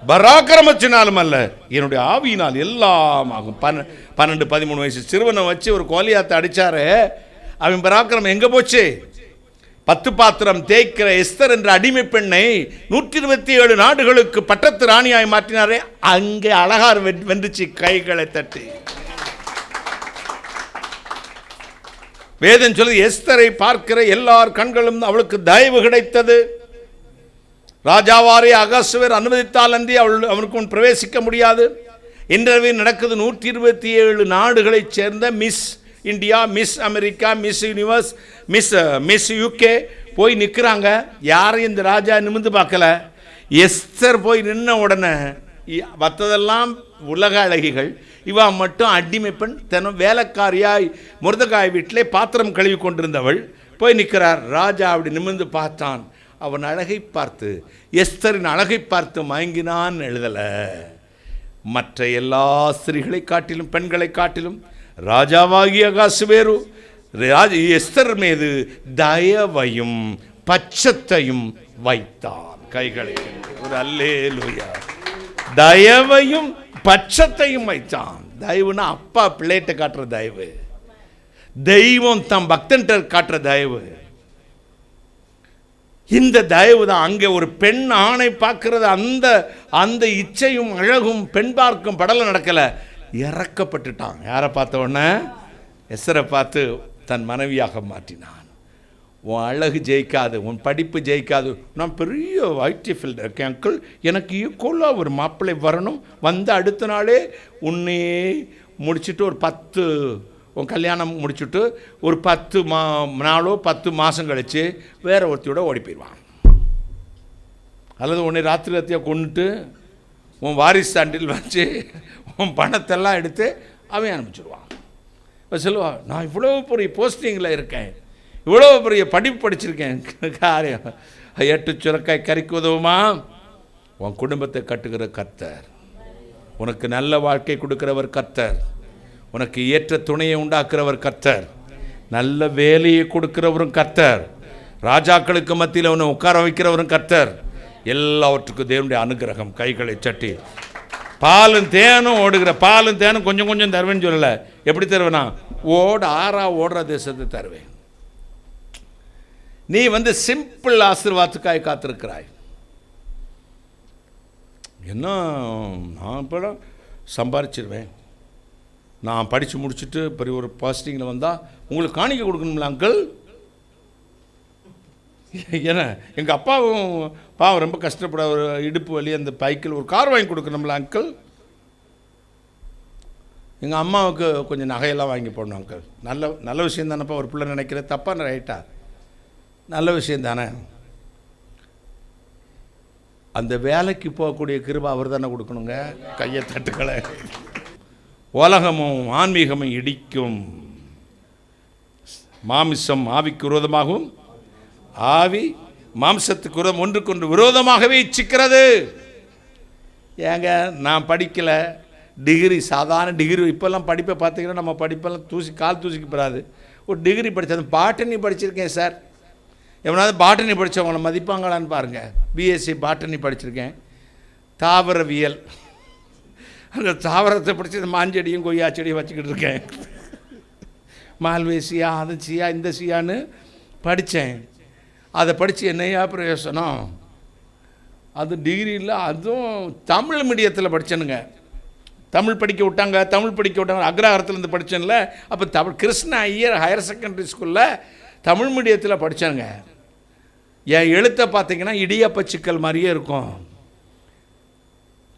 பராக்கிரமத்தினாலும் அல்ல, என்னுடைய ஆவியினால் எல்லாம் ஆகும். 12-13 வயசு சிறுவனை வச்சு ஒரு கோலியாத்தை அடிச்சாரு. அவன் பராக்கிரமம் எங்க போச்சு? 10 பாத்திரம் தேய்க்கிற எஸ்தர் என்ற அடிமை பெண்ணை 127 நாடுகளுக்கு பட்டத்து ராணியாய் மாற்றினாரே, அங்கே அழகார் வென்றுச்சு கைகளை தட்டி. வேதம் சொல்லி எஸ்தரை பார்க்கிற எல்லார் கண்களும் அவளுக்கு தயவு கிடைத்தது. ராஜாவாரே அகாசுவர் அனுமதித்தால் அன்றி அவனுக்கு முன் பிரவேசிக்க முடியாது. இன்டர்வியூ நடக்குது. 127 நாடுகளைச் சேர்ந்த miss India, miss America, miss universe, miss UK போய் நிற்கிறாங்க. யாரையும் இந்த ராஜா நிமிர்ந்து பார்க்கல. எஸ்தர் போய் நின்ன உடனே மற்றதெல்லாம் உலக அழகிகள், இவா மட்டும் அடிமை பெண், தினம் வேலைக்காரியாய் முருதகாய் வீட்டிலே பாத்திரம் கழுவி கொண்டிருந்தவள் போய் நிற்கிறார். ராஜா அப்படி நிமிர்ந்து பார்த்தான். அவன் அழகை பார்த்து, எஸ்தரின் அழகை பார்த்து மயங்கினான் எழுதலை. மற்ற எல்லா ஸ்திரீகளை காட்டிலும் பெண்களை காட்டிலும் ராஜாவாகிய அகாசுவேரு எஸ்தர் மீது தயவையும் பட்சத்தையும் வைத்தான். கைகளை ஒரு அல்லேலூயா. தயவையும் பட்சத்தையும் வைத்தான். தயவுனா அப்பா பிள்ளைகிட்ட காட்டுற தயவு, தெய்வம் தம் பக்தன்ட்ட காட்டுற தயவு. இந்த தயவு தான். அங்கே ஒரு பெண் ஆணை பார்க்கிறது, அந்த இச்சையும் அழகும் பெண் பார்க்கும் படல நடக்கலை. இறக்கப்பட்டுட்டான். யாரை பார்த்த உடனே? எஸ்தரை பார்த்து தன் மனைவியாக மாற்றினான். உன் அழகு ஜெயிக்காது, உன் படிப்பு ஜெயிக்காது, நான் பெரிய ஐடி ஃபீல்டு இருக்கேன் அங்கிள், எனக்கு ஈக்குவலாக ஒரு மாப்பிள்ளை வரணும், வந்து அடுத்த நாளே உன்னையே முடிச்சுட்டு ஒரு 10 உன் கல்யாணம் முடிச்சுட்டு ஒரு 10 நாளோ 10 மாதம் கழித்து வேற ஒருத்தியோட ஓடி போயிடுவான். அல்லது உன்னை ராத்திரியாக கொண்டுட்டு உன் வாரிசு சாண்டில் வச்சு உன் பணத்தெல்லாம் எடுத்து அவன் அனுப்பிச்சிடுவான். இப்போ சொல்லுவா, நான் இவ்வளோ பெரிய போஸ்டிங்கில் இருக்கேன், இவ்வளோ பெரிய படிப்பு படிச்சிருக்கேன், காரியம் 8 சுரக்காய் கறிக்கு உதவுமா? உன் குடும்பத்தை கட்டுகிற கர்த்தர், உனக்கு நல்ல வாழ்க்கை கொடுக்கிறவர் கர்த்தர், உனக்கு ஏற்ற துணையை உண்டாக்குறவர் கர்த்தர், நல்ல வேலையை கொடுக்கிறவரும் கர்த்தர், ராஜாக்களுக்கு மத்தியில் அவனை உட்கார வைக்கிறவரும் கர்த்தர். எல்லாவற்றுக்கும் தேவனுடைய அனுகிரகம். கைகளை சட்டி பாலும் தேனும் ஓடுகிற, பாலும் தேனும் கொஞ்சம் கொஞ்சம் தருவேன்னு சொல்லலை. எப்படி தருவேனா? ஓடுற தேசத்தை தருவேன். நீ சிம்பிள் ஆசீர்வாதத்துக்காய் காத்திருக்கிறாய். என்ன, நான் இப்போ சம்பாரிச்சிருவேன், நான் படித்து முடிச்சுட்டு பெரிய ஒரு பாஸ்டிங்கில் வந்தால் உங்களுக்கு காணிக்க கொடுக்கணும்ல அங்கிள். ஏன்னா எங்கள் அப்பாவும் பாவம் ரொம்ப கஷ்டப்பட, ஒரு இடுப்பு வலி, அந்த பைக்கில் ஒரு கார் வாங்கி கொடுக்கணும்ல அங்கிள். எங்கள் அம்மாவுக்கு கொஞ்சம் நகையெல்லாம் வாங்கி போடணும் அங்கிள். நல்ல விஷயம் தானேப்பா ஒரு பிள்ளை நினைக்கிற, தப்பான ரைட்டா? நல்ல விஷயம் தானே. அந்த வேலைக்கு போகக்கூடிய கிருபை அவர் தானே கொடுக்கணுங்க. கையை தட்டுக்களை. உலகமும் ஆன்மீகமும் இடிக்கும். மாமிசம் ஆவிக்கு விரோதமாகவும் ஆவி மாம்சத்துக்கு விரோதம் ஒன்றுக்கொன்று விரோதமாகவே இச்சிக்கிறது. ஏங்க நான் படிக்கலை, டிகிரி, சாதாரண டிகிரி, இப்போல்லாம் படிப்பை பார்த்தீங்கன்னா நம்ம படிப்பெல்லாம் கால் தூசிக்கு போகாது. ஒரு டிகிரி படித்தது, பாட்டனி படிச்சிருக்கேன் சார். எவனாவது பாட்டனி படித்தவங்களை மதிப்பாங்களான்னு பாருங்கள். பிஎஸ்சி பாட்டனி படிச்சிருக்கேன், தாவரவியல், அந்த தாவரத்தை படித்து மாஞ்செடியும் கொய்யா செடியும் வச்சுக்கிட்டு இருக்கேன். மால்வேசியா, அது சியா, இந்த சியான்னு படித்தேன். அதை படித்து என்னையா பிரயோசனம்? அது டிகிரி இல்லை, அதுவும் தமிழ் மீடியத்தில் படித்தேனுங்க. தமிழ் படிக்க விட்டாங்க, அக்ரஹாரத்துலேருந்து படித்தேன்ல. அப்போ கிருஷ்ணா ஐயர் ஹையர் செகண்டரி ஸ்கூலில் தமிழ் மீடியத்தில் படித்தானுங்க. என் எழுத்தை பார்த்தீங்கன்னா இடியாப்ப சிக்கல் மாதிரியே இருக்கும்.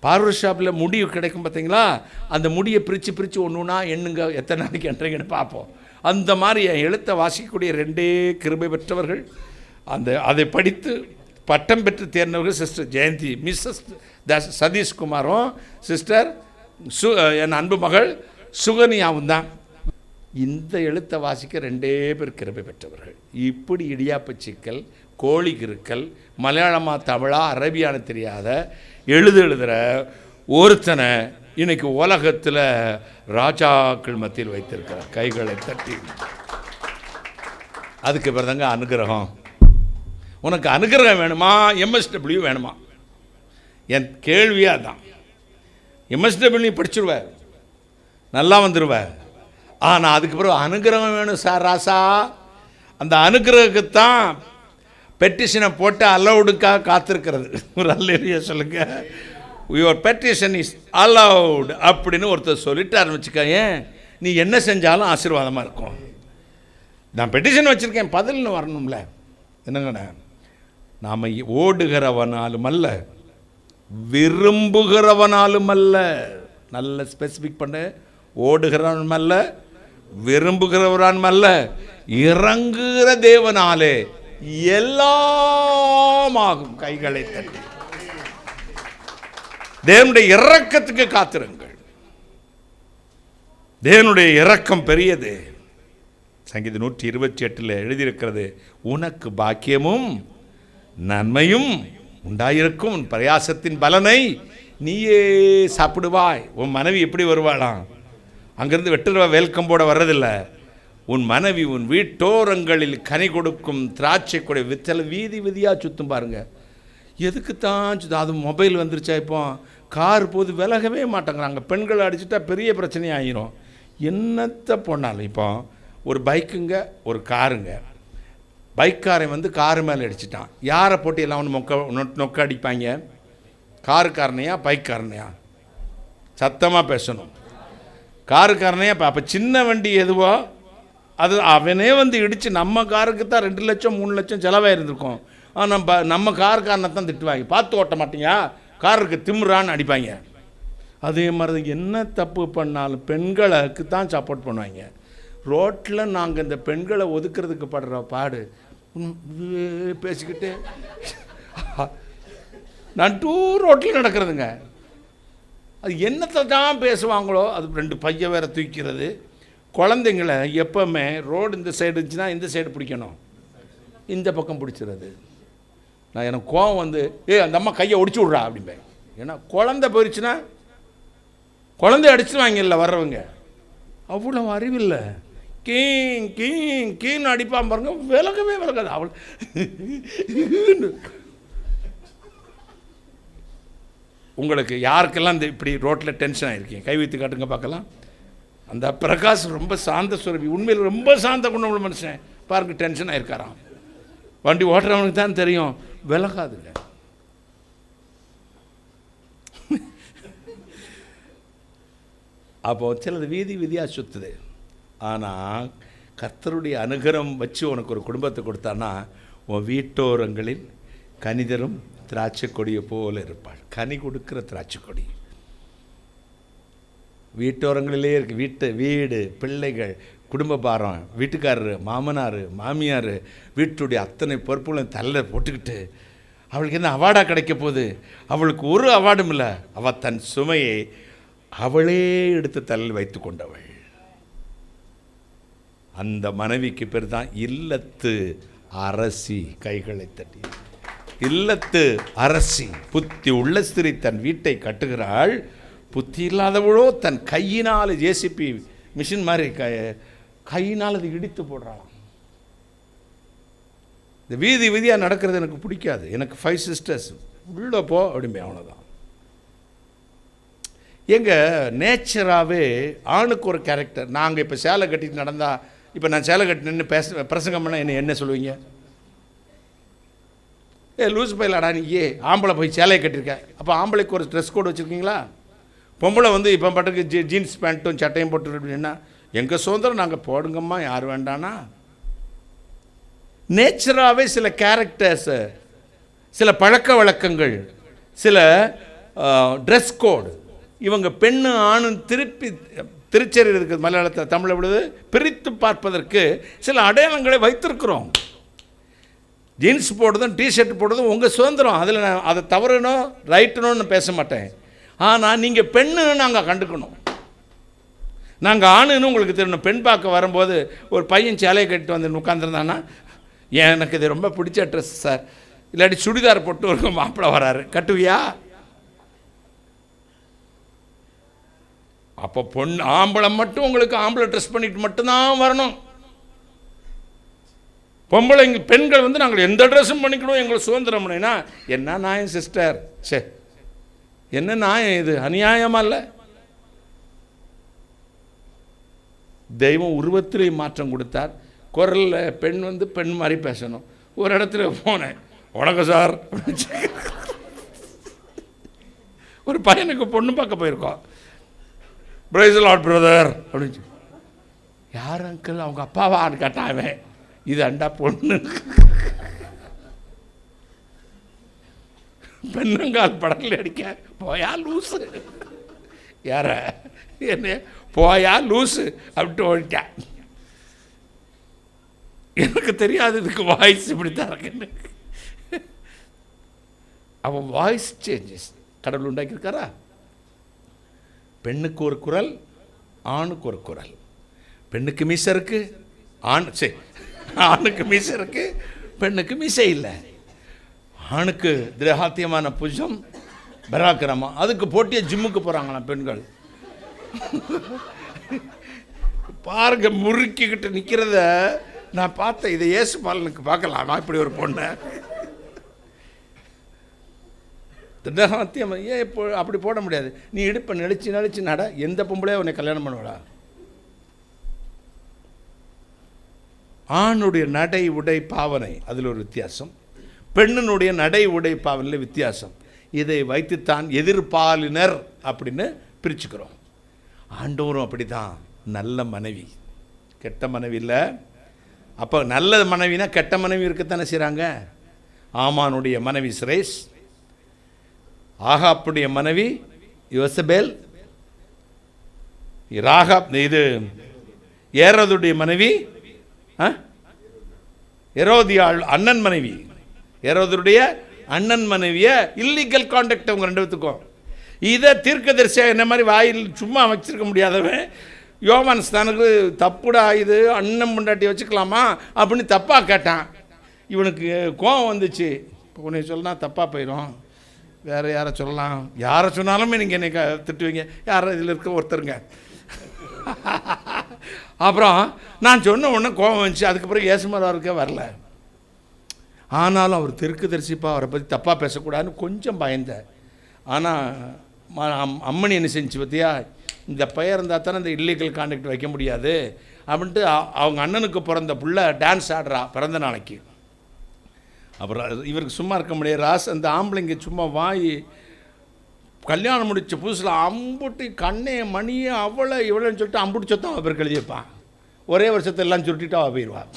பார்வர் ஷாப்பில் முடி கிடைக்கும் பார்த்தீங்களா, அந்த முடியை பிரித்து ஒன்றுனா எண்ணுங்க, எத்தனை நாளைக்கு என்றீங்கன்னு பார்ப்போம். அந்த மாதிரி என் எழுத்தை வாசிக்கக்கூடிய 2 கிருபை பெற்றவர்கள் அதை படித்து பட்டம் பெற்று தேர்ந்தவர்கள் சிஸ்டர் ஜெயந்தி, மிஸ்ஸஸ் சதீஷ்குமாரும் சிஸ்டர் என் அன்பு மகள் சுகன்யாவும் தான். இந்த எழுத்தை வாசிக்க 2 பேர் கிருபை பெற்றவர்கள். இப்படி இடியாப்ப சிக்கல், கோழி கிருக்கல், மலையாளமா தமிழா அரபியானு தெரியாத எழுதுகிற ஒருத்தனை இன்னைக்கு உலகத்தில் ராஜாக்கள் மத்தியில் வைத்திருக்கிறார். கைகளை தட்டி. அதுக்கு பேர் தாங்க அனுகிரகம். உனக்கு அனுகிரகம் வேணுமா, MSW வேணுமா? என் கேள்வியாக தான். MSW படிச்சுடுவ, நல்லா வந்துடுவ. ஆனால் அதுக்கு பிறகு அனுகிரகம் வேணும் சார் ராசா. அந்த அனுகிரகத்தான் பெட்டிஷனை போட்டு அலவுடுக்காக காத்திருக்கிறது. ஒரு அல்லேலூயா சொல்லுங்க. யுவர் பெட்டிஷன் இஸ் அலவுட் அப்படின்னு ஒருத்தர் சொல்லிட்டாருன்னு வச்சுக்கோங்க, நீ என்ன செஞ்சாலும் ஆசீர்வாதமாக இருக்கும். நான் பெட்டிஷன் வச்சுருக்கேன், பதில்னு வரணும்ல. என்னங்கண்ணா, நாம் ஓடுகிறவனாலும் அல்ல, விரும்புகிறவனாலும் அல்ல. நல்ல ஸ்பெசிஃபிக் பண்ண. ஓடுகிறவனும் அல்ல, விரும்புகிறவனும் அல்ல, இறங்குகிற தேவனாலே எல்லாம் ஆகும். கைகளை தட்டி தேவனுடைய இரக்கத்துக்கு காத்திருங்கள். தேவனுடைய இரக்கம் பெரியது. சங்கீதம் 128 எழுதியிருக்கிறது, உனக்கு பாக்கியமும் நன்மையும் உண்டாயிருக்கும், உன் பிரயாசத்தின் பலனை நீயே சாப்பிடுவாய். உன் மனைவி எப்படி வருவாளாம்? அங்கிருந்து வெட்டுறவ வெல்கம்போட வர்றதில்லை. உன் மனைவி உன் வீட்டோரங்களில் கனி கொடுக்கும் திராட்சை கொடை வித்தல வீதி வீதியாக சுற்றும் பாருங்க. எதுக்குத்தான் சுத்தம்? அது மொபைல் வந்துருச்சா? இப்போ கார் போது விலகவே மாட்டேங்கிறாங்க. பெண்களை அடிச்சுட்டா பெரிய பிரச்சனை ஆகிரும். என்னத்தை போனாலும் இப்போ ஒரு பைக்குங்க, ஒரு காருங்க. பைக்காரன் வந்து காரு மேலே அடிச்சிட்டான். யாரை போட்டு எல்லாம் ஒன்று நொக்க அடிப்பாங்க? காருக்காரனையா பைக்காரனையா? சத்தமாக பேசணும். காருக்காரனையா? அப்போ சின்ன வண்டி எதுவோ அது அவனே வந்து இடித்து நம்ம காருக்கு தான் 2 லட்சம் 3 லட்சம் செலவாக இருந்திருக்கும். ஆனால் நம்ம காருக்காரனை தான் திட்டுவாங்க. பார்த்து ஓட்ட மாட்டீங்க, காருக்கு திமுறான்னு அடிப்பாங்க. அதே மாதிரி என்ன தப்பு பண்ணாலும் பெண்களுக்கு தான் சப்போர்ட் பண்ணுவாங்க. ரோட்டில் நாங்கள் இந்த பெண்களை ஒதுக்கிறதுக்கு படுற பாடு பேசிக்கிட்டு நான் ரோட்டில் நடக்கிறதுங்க. அது என்னத்தை தான் பேசுவாங்களோ. அது 2 பைய வேற தூக்கிறது. குழந்தைங்களை எப்போவுமே ரோடு இந்த சைடு இருந்துச்சுன்னா இந்த சைடு பிடிக்கணும், இந்த பக்கம் பிடிச்சிறது. நான் எனக்கு கோவம் வந்து அந்த அம்மா கையை ஒடிச்சு விட்றா அப்படிம்பேன். ஏன்னா குழந்தை போயிடுச்சுன்னா குழந்தைய அடிச்சுடுவாங்கல்ல வர்றவங்க. அவ்வளோ அறிவில்லை. கீங் கீங் கீன்னு அடிப்பான் பாருங்க, விலகவே விலகாது. அவள் உங்களுக்கு யாருக்கெல்லாம் இந்த இப்படி ரோட்டில் டென்ஷன் ஆகிருக்கீங்க? கை வைத்து காட்டுங்க பார்க்கலாம். அந்த பிரகாஷ் ரொம்ப சாந்த சுரபி, உண்மையில் ரொம்ப சாந்த குணமுள்ள மனுஷன். பாருங்க டென்ஷன் ஆகிருக்காராம். வண்டி ஓட்டுறவனுக்கு தான் தெரியும், விலகாதுங்க. அப்போ சிலது வீதி வீதியாக சுற்றுது. ஆனால் கர்த்தருடைய அனுகிரகம் வச்சு உனக்கு ஒரு குடும்பத்தை கொடுத்தான்னா உன் வீட்டோரங்களில் கனிதரும் திராட்சை கொடியை போல இருப்பாள். கனி கொடுக்குற திராட்சை கொடி வீட்டோரங்களிலே இருக்குது. வீடு, பிள்ளைகள், குடும்ப பாரம், வீட்டுக்காரரு, மாமனார், மாமியார், வீட்டுடைய அத்தனை பொறுப்புகளும் தலையில் போட்டுக்கிட்டு அவளுக்கு என்ன அவார்டாக கிடைக்க போகுது? அவளுக்கு ஒரு அவார்டும் இல்லை. அவள் தன் சுமையை அவளே எடுத்து தலையில் வைத்து கொண்டவள். அந்த மனைவிக்கு பேர் தான் இல்லத்து அரசி. கைகளை தட்டி. இல்லத்து அரசி. புத்தி உள்ள ஸ்திரீ தன் வீட்டை கட்டுகிறாள், புத்தி இல்லாதவளோ தன் கையினால் ஜேசிபி மிஷின் மாதிரி கையினால் அது இடித்து போடுறாளாம். இந்த வீதி வீதியாக நடக்கிறது எனக்கு பிடிக்காது. எனக்கு 5 சிஸ்டர்ஸ் உள்ளே போ அப்படிமே, அவ்வளோதான். எங்கள் நேச்சராகவே ஆணுக்கு ஒரு கேரக்டர். நாங்கள் இப்போ சேலை கட்டிட்டு நடந்தால், இப்போ நான் சேலை கட்டி நின்று பிரசங்கம் பண்ணால் என்ன சொல்லுவீங்க? லூஸ் பயிலாடா நீ ஆம்பளை போய் சேலையை கட்டியிருக்க. அப்போ ஆம்பளைக்கு ஒரு ட்ரெஸ் கோடு வச்சுருக்கீங்களா? பொம்பளை வந்து இப்போ பாட்டுக்கு ஜீன்ஸ் பேண்ட்டும் சட்டையும் போட்டுருக்கீங்கன்னா எங்கள் சுதந்திரம் நாங்கள் போடுங்கம்மா, யார் வேண்டானா? நேச்சராகவே சில கேரக்டர்ஸு, சில பழக்க வழக்கங்கள், சில ட்ரெஸ் கோடு, இவங்க பெண்ணு ஆணு திருச்செறி இருக்குது மலையாளத்தில், தமிழை விடுது பிரித்து பார்ப்பதற்கு சில அடையாளங்களை வைத்திருக்கிறோம். ஜீன்ஸ் போடுறதும் டிஷர்ட் போடுறதும் உங்கள் சுதந்திரம். அதில் நான் அதை தவறணும் ரைட்டணும்னு பேச மாட்டேன். ஆனால் நீங்கள் பெண்ணுன்னு நாங்கள் கண்டுக்கணும். நாங்கள் ஆணுன்னு உங்களுக்கு தெரியணும். பெண் பார்க்க வரும்போது ஒரு பையன் சேலையை கட்டிட்டு வந்து உட்காந்துருந்தான்னா, எனக்கு இது ரொம்ப பிடிச்ச ட்ரெஸ் சார், இல்லாட்டி சுடிதார் போட்டு ஒரு மாப்பிள்ளை வராரு, கட்டுவியா? அப்போ ஆம்பளை மட்டும் உங்களுக்கு ஆம்பளை ட்ரெஸ் பண்ணிட்டு மட்டும்தான் வரணும். பொம்பளைங்க பெண்கள் வந்து நாங்கள் எந்த ட்ரெஸ்ஸும் பண்ணிக்கணும், எங்களுக்கு சுதந்திரம் பண்ணினா என்ன நியாயம் சிஸ்டர்? சே, என்ன நியாயம் இது? அநியாயமா இல்லை? தெய்வம் உருவத்திலே மாற்றம் கொடுத்தார். குரலில் பெண் வந்து பெண் மாதிரி பேசணும். ஒரு இடத்துல போனேன், வணக்கம் சார், ஒரு பையனுக்கு பொண்ணு பார்க்க போயிருக்கோம். பிரைஸ் லார்ட் பிரதர் அப்படின்னு. யார் அங்கிள்? அவங்க அப்பாவான்னு கேட்டாவே, இது அண்டா பொண்ணு. பெண்ணுங்கால் படத்தில் அடிக்க போயா லூசு, யார என்ன போயா லூசு அப்படின்ட்டு ஓடிட்டேன். எனக்கு தெரியாது இதுக்கு வாய்ஸ் இப்படித்தான் இருக்குன்னு. அவன் வாய்ஸ் சேஞ்சஸ் கடவுள் உண்டாக்கியிருக்காரா? பெண்ணுக்கு ஒரு குரல், ஆணுக்கு ஒரு குரல். பெண்ணுக்கு மீசை இருக்கு, ஆணுக்கு மீசை இருக்கு, பெண்ணுக்கு மீசை இல்லை. ஆணுக்கு திரகாத்தியமான புஜம், பராக்கிரமா, அதுக்கு போட்டிய ஜிம்முக்கு போகிறாங்களாம் பெண்கள். பாருங்க, முறுக்கிக்கிட்டு நிற்கிறத நான் பார்த்தேன். இதை இயேசு பாலனுக்கு பார்க்கலாமா இப்படி ஒரு பொண்ணை? திரகாத்தியம் ஏன் இப்போ அப்படி போட முடியாது? நீ இடுப்பை நெளிச்சு நெளிச்சு நட, எந்த பொம்பளையா உன்னை கல்யாணம் பண்ணுவடா? ஆணுடைய நடை உடை பாவனை அதில் ஒரு வித்தியாசம், பெண்ணினுடைய நடை உடை பாவனையில் வித்தியாசம். இதை வைத்துத்தான் எதிர்பாலினர் அப்படின்னு பிரிச்சுக்கிறோம். ஆண்டவரும் அப்படி தான். நல்ல மனைவி, கெட்ட மனைவி இல்லை. அப்போ நல்ல மனைவினா கெட்ட மனைவி இருக்கத்தானே செய்கிறாங்க. ஆமானுடைய மனைவி சிரேஷ், ஆகாப்புடைய மனைவி யோசபேல், ராகாப் இது ஏரோதுடைய மனைவி ஏரோதியாள் அண்ணன் மனைவி. ஏரோதுடைய அண்ணன் மனைவியை இல்லீகல் கான்டாக்ட் அவங்க ரெண்டு பேத்துக்கும். இதை தீர்க்கதரிசியாக என்ன மாதிரி வாயில் சும்மா வச்சிருக்க முடியாதவன் யோவான் ஸ்தானுக்கு தப்புடா இது அண்ணன் பொண்டாட்டி வச்சுக்கலாமா அப்படின்னு தப்பாக கேட்டான். இவனுக்கு கோபம் வந்துச்சு. இப்போ உன்னை சொல்லலாம் தப்பாக போயிடும், வேறு யாரை சொல்லலாம்? யாரை சொன்னாலுமே நீங்கள் என்னை திட்டுவீங்க, யாரை இதில் இருக்க ஒருத்தருங்க. அப்புறம் நான் சொன்ன உடனே கோபம் வந்துச்சு. அதுக்கு பிறகு ஏசுமராருக்கே வரல. ஆனாலும் அவர் தீர்க்கதரிசிப்பா, அவரை பற்றி தப்பாக பேசக்கூடாதுன்னு கொஞ்சம் பயந்தேன். ஆனால் அம்மணி என்ன செஞ்சு பார்த்தியா, இந்த பெயர் இருந்தால் தானே இந்த இல்லீகல் கான்டாக்ட் வைக்க முடியாது அப்படின்ட்டு அவங்க அண்ணனுக்கு பிறந்த புள்ள டான்ஸ் ஆடுறா பிறந்த நாளைக்கு. அப்புறம் இவருக்கு சும்மா இருக்க முடியாது. ராஸ் அந்த ஆம்பளைங்க சும்மா வாய் கல்யாணம் முடித்த புதுசில் அம்புட்டி கண்ணே மணியே அவளை இவளைன்னு சொல்லிட்டு அம்புட்டி சொத்தான் அவள் பேர் எழுதி வைப்பான். ஒரே வருஷத்தை எல்லாம் சுருட்டிட்டு அவள் போயிடுவாள்.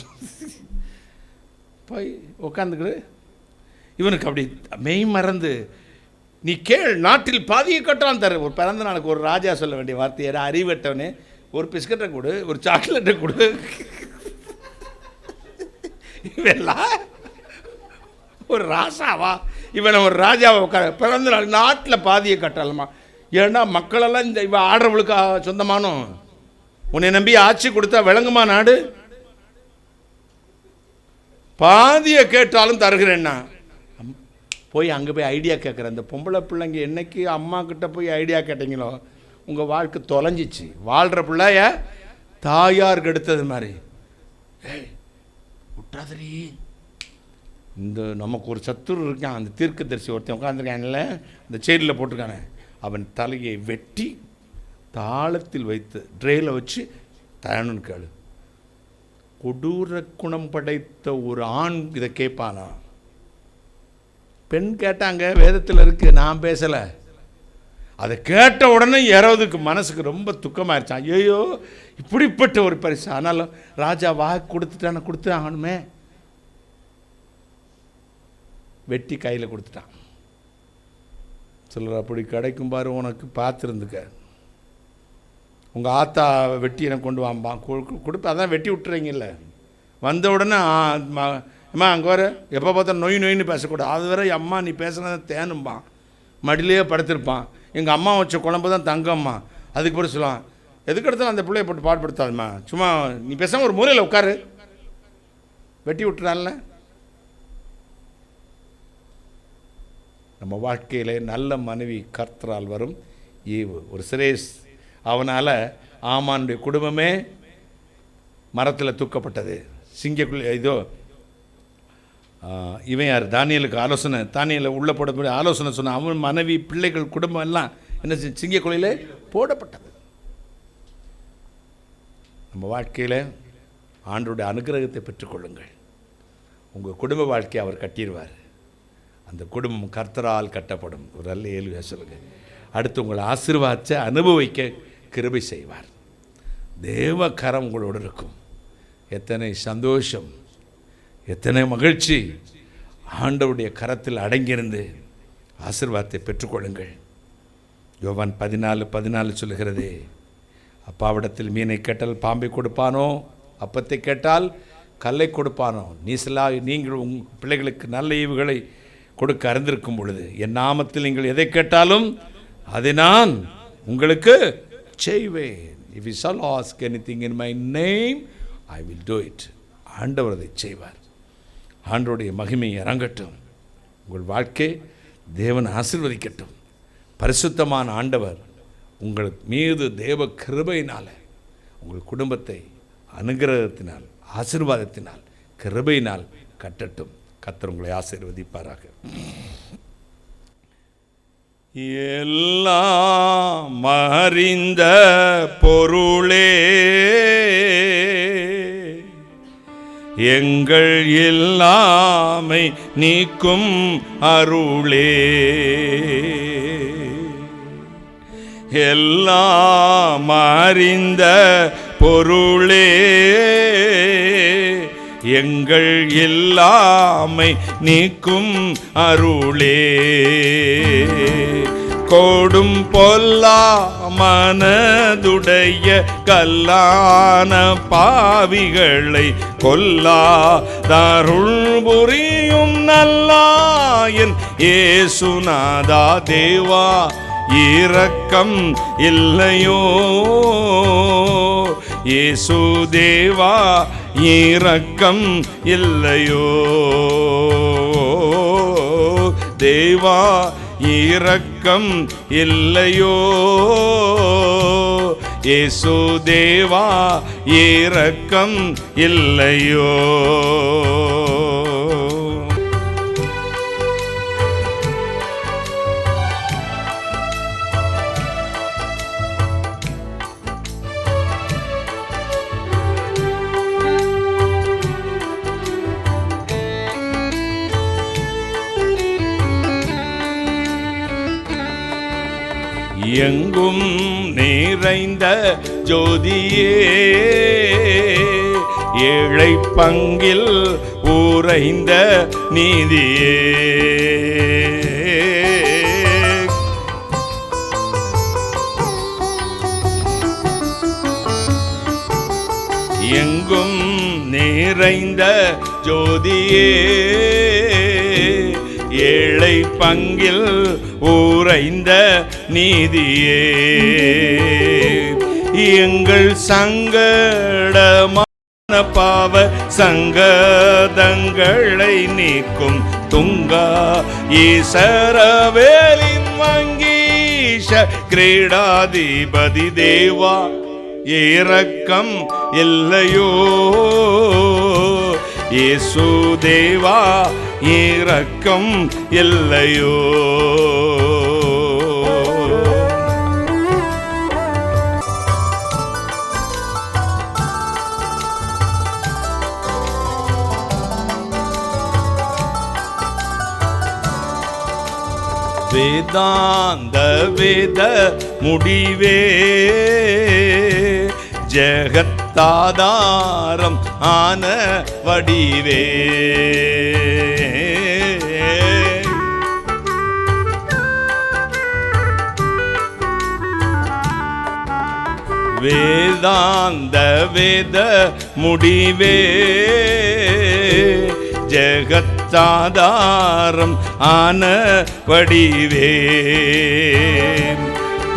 போய் உட்காந்துக்கிடு. இவனுக்கு அப்படி மெய் மறந்து, நீ கேள், நாட்டில் பாதியை கட்டான் தர. ஒரு பிறந்த நாளுக்கு ஒரு ராஜா சொல்ல வேண்டிய வார்த்தையை, அறிவட்டவனே ஒரு பிஸ்கட்டை கொடு, ஒரு சாக்லேட்டை கொடு. இவெல்லாம் ஒரு ராசாவா? இவனை ஒரு ராஜாவை உட்கார பிறந்த நாள் நாட்டில் பாதியை கட்டலாமா? ஏன்னா மக்களெல்லாம் இந்த இவன் ஆடுறவளுக்கு சொந்தமானோ? உன்னை நம்பி ஆட்சி கொடுத்தா விளங்குமா நாடு? பாதியை கேட்டாலும் தருகிறேன்னா போய் அங்கே போய் ஐடியா கேட்குறேன். அந்த பொம்பளை பிள்ளைங்க என்னைக்கு அம்மா கிட்ட போய் ஐடியா கேட்டீங்களோ உங்கள் வாழ்க்கை தொலைஞ்சிச்சு. வாழ்கிற பிள்ளைய தாயாருக்கு எடுத்தது மாதிரி. ஏய் விட்டாதரி, இந்த நமக்கு ஒரு சத்துரு இருக்கான், அந்த தீர்க்கதரிசி ஒருத்தன் உட்காந்துருக்கான்ல, அந்த செயலில் போட்டிருக்கானே, அவன் தலையை வெட்டி தாளத்தில் வைத்து ட்ரேயில் வச்சு தயானுன்னு கேளு. கொடூர குணம் படைத்த ஒரு ஆண் இதை கேட்பானா? பெண் கேட்டாங்க, வேதத்தில் இருக்குது, நான் பேசலை. அதை கேட்ட உடனே யாராவதுக்கு மனசுக்கு ரொம்ப துக்கமாயிருச்சான். ஐயோ இப்படிப்பட்ட ஒரு பரிசு. ஆனாலும் ராஜா வாக்கு கொடுத்துட்டான, கொடுத்து ஆகணுமே. வெட்டி கையில் கொடுத்துட்டான். சிலர் அப்படி கிடைக்கும் பாரு, உனக்கு பார்த்துருந்துக்க, உங்கள் ஆத்தா வெட்டி எனக்கு கொண்டு வாம்பான் கொடுப்ப. அதான் வெட்டி விட்டுறீங்கல்ல. வந்த உடனே அம்மா அங்கே வர எப்போ பார்த்தா நொயின்னு பேசக்கூடாது. அது வரை அம்மா நீ பேசுனதை தேனும்பான், மடியிலேயே படுத்திருப்பான். எங்கள் அம்மா வச்ச குழம்பு தான் தங்கம்மா. அதுக்கு பிறகு சொல்லலாம், எதுக்கு எடுத்தாலும் அந்த பிள்ளைய போட்டு பாடுபடுத்தாதும்மா, சும்மா நீ பேசாமல் ஒரு மூலையில் உட்காரு, வெட்டி விட்டுறான்ல. நம்ம வாழ்க்கையில் நல்ல மனைவி கர்த்தரால் வரும் ஈவு. ஒரு சிரேஸ், அவனால் ஆமானுடைய குடும்பமே மரத்தில் தூக்கப்பட்டது. சிங்கக்குள்ள இதோ இவன் யார், தானியலுக்கு ஆலோசனை, தானியலை உள்ளே போட ஆலோசனை சொன்ன அவன் மனைவி பிள்ளைகள் குடும்பம் எல்லாம் என்ன சிங்கக்குழியிலே போடப்பட்டது. நம்ம வாழ்க்கையில் ஆண்டோடைய அனுகிரகத்தை பெற்றுக்கொள்ளுங்கள். உங்கள் குடும்ப வாழ்க்கையை அவர் கட்டிடுவார். அந்த குடும்பம் கர்த்தரால் கட்டப்படும். ஒரு நல்ல ஏழ்வியா சொல்லுங்க. அடுத்து உங்களை ஆசீர்வாதத்தை அனுபவிக்க கிருபை செய்வார். தேவ கரம் உங்களோடு இருக்கும். எத்தனை சந்தோஷம், எத்தனை மகிழ்ச்சி. ஆண்டவருடைய கரத்தில் அடங்கியிருந்து ஆசீர்வாதத்தை பெற்றுக்கொள்ளுங்கள். யோவான் 14:14 சொல்லுகிறதே, அப்பாவிடத்தில் மீனை கேட்டால் பாம்பை கொடுப்பானோ, அப்பத்தை கேட்டால் கல்லை கொடுப்பானோ. நீங்கள் உங்கள் பிள்ளைகளுக்கு நல்ல ஈவுகளை கொடுக்க அறிந்திருக்கும் பொழுது என் நாமத்தில் நீங்கள் எதை கேட்டாலும் அதை நான் உங்களுக்கு செய்வேன். If you shall ask anything in my name, I will do it. ஆண்டவர் அதை செய்வார். ஆண்டவருடைய மகிமை இறங்கட்டும். உங்கள் வாழ்க்கை தேவன் ஆசீர்வதிக்கட்டும். பரிசுத்தமான ஆண்டவர் உங்கள் மீது தேவ கிருபையினால் உங்கள் குடும்பத்தை அனுகிரகத்தினால், ஆசீர்வாதத்தினால், கிருபையினால் கட்டட்டும். கர்த்தர் உங்களை ஆசீர்வதிப்பாராக. எல்லாம் அறிந்த பொருளே, எங்கள் எல்லாமை நீக்கும் அருளே, எல்லாம் அறிந்த பொருளே, எங்கள் எல்லாமை நீக்கும் அருளே, கோடும் பொல்லா மனதுடைய கல்லான பாவிகளை கொல்லாதருள் புரியும் நல்லாயன் இயேசுநாதா தேவா, இரக்கம் இல்லையோ இயேசு தேவா, இரக்கம் இல்லையோ தேவா, இரக்கம் இல்லையோ இயேசு தேவா, இரக்கம் இல்லையோ. எங்கும் நிறைந்த ஜோதியே, ஏழை பங்கில் ஊரைந்த நீதியே, எங்கும் நிறைந்த ஜோதியே, ஏழை பங்கில் ஊரைந்த நீதியே, எங்கள் சங்கடமான பாவ சங்கதங்களை நீக்கும் துங்கா ஈசரவேலின் வங்கீஷ கிரீடாதிபதி தேவா, இரக்கம் இல்லையோ இயேசு தேவா, இரக்கம் இல்லையோ. வேதாந்த வேத முடிவே, ஜெகத்தாதாரம் ஆன வடிவே, வேதாந்த வேத முடிவே, ஜெகத்தாதாரம் ஆன வடிவே.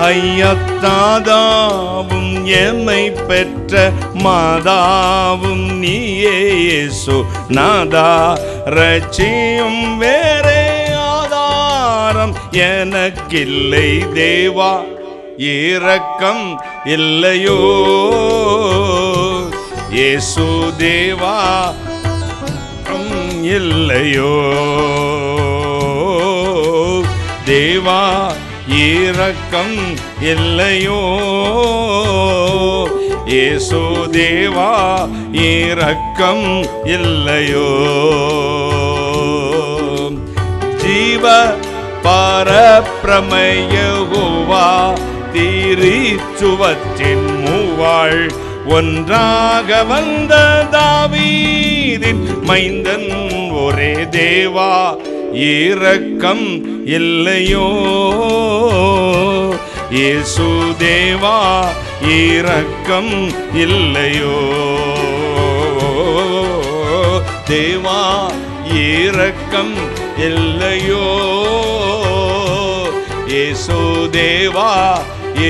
ஐயத்தாதாவும் எம்மை பெற்ற மாதாவும் நீயே இயேசு நாதா. ரட்சியும் வேறே ஆதாரம் எனக்கில்லை தேவா. இரக்கம் இல்லையோ இயேசு தேவா, இல்லையோ தேவா, இரக்கம் இல்லையோ இயேசு தேவா, இரக்கம் இல்லையோ. ஜீவ பரப்பிரமயகோவா திருச்சுவற்றின் மூவாள் ஒன்றாக வந்த தாவீதின் மைந்தன் ஒரே தேவா, இரக்கம் இல்லையோ இயேசு தேவா, இரக்கம் இல்லையோ தேவா, இரக்கம் இல்லையோ இயேசு தேவா,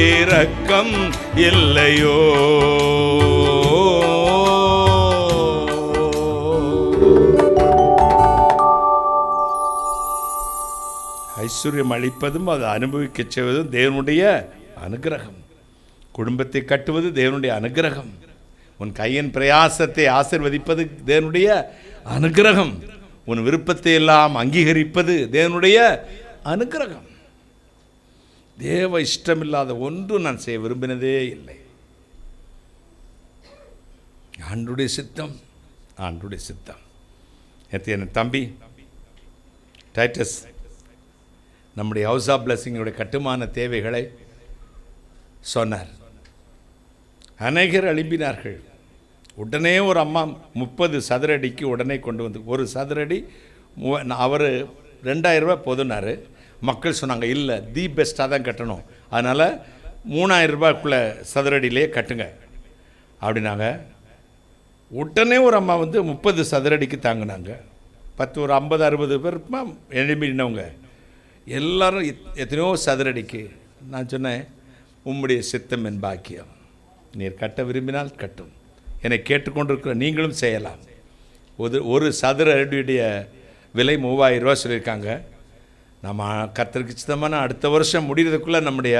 இரக்கம் இல்லையோ. ஐஸ்வர்யம் அளிப்பதும் அதை அனுபவிக்க செய்வதும் தேவனுடைய அனுகிரகம். குடும்பத்தை கட்டுவது தேவனுடைய அனுகிரகம். உன் கையின் பிரயாசத்தை ஆசீர்வதிப்பது தேவனுடைய அனுகிரகம். உன் விருப்பத்தை எல்லாம் அங்கீகரிப்பது தேவனுடைய அனுகிரகம். தேவ இஷ்டமில்லாத ஒன்றும் நான் செய்ய விரும்பினதே இல்லை. ஆண்டுடைய சித்தம், ஆண்டுடைய சித்தம். நேற்று என் தம்பி டைட்டஸ் நம்முடைய ஹவுஸ் ஆஃப் பிளஸிங்களுடைய கட்டுமான தேவைகளை சொன்னார். அநேகர் எழுப்பினார்கள். உடனே ஒரு அம்மா 30 சதுரடிக்கு உடனே கொண்டு வந்து, ஒரு சதுரடி அவர் 2000 ரூபாய் போதுனார். மக்கள் சொன்னாங்க, இல்லை தி பெஸ்ட்டாக தான் கட்டணும், அதனால் 3000 ரூபாய்க்குள்ளே சதுரடியிலே கட்டுங்க அப்படின்னாங்க. உடனே ஒரு அம்மா வந்து 30 சதுரடிக்கு தாங்கினாங்க. ஒரு 50-60 பேர் எழுப்பினவங்க எல்லாரும் எத்தனையோ சதுரடிக்கு. நான் சொன்னேன், உம்முடைய சித்தம் என் பாக்கியம், நீர் கட்ட விரும்பினால் கட்டும். என்னை கேட்டுக்கொண்டிருக்கிற நீங்களும் செய்யலாம். ஒரு சதுர அடியுடைய விலை 3000 ரூபா சொல்லியிருக்காங்க. நம்ம கர்த்தருக்கு சித்தமான அடுத்த வருஷம் முடிகிறதுக்குள்ளே நம்முடைய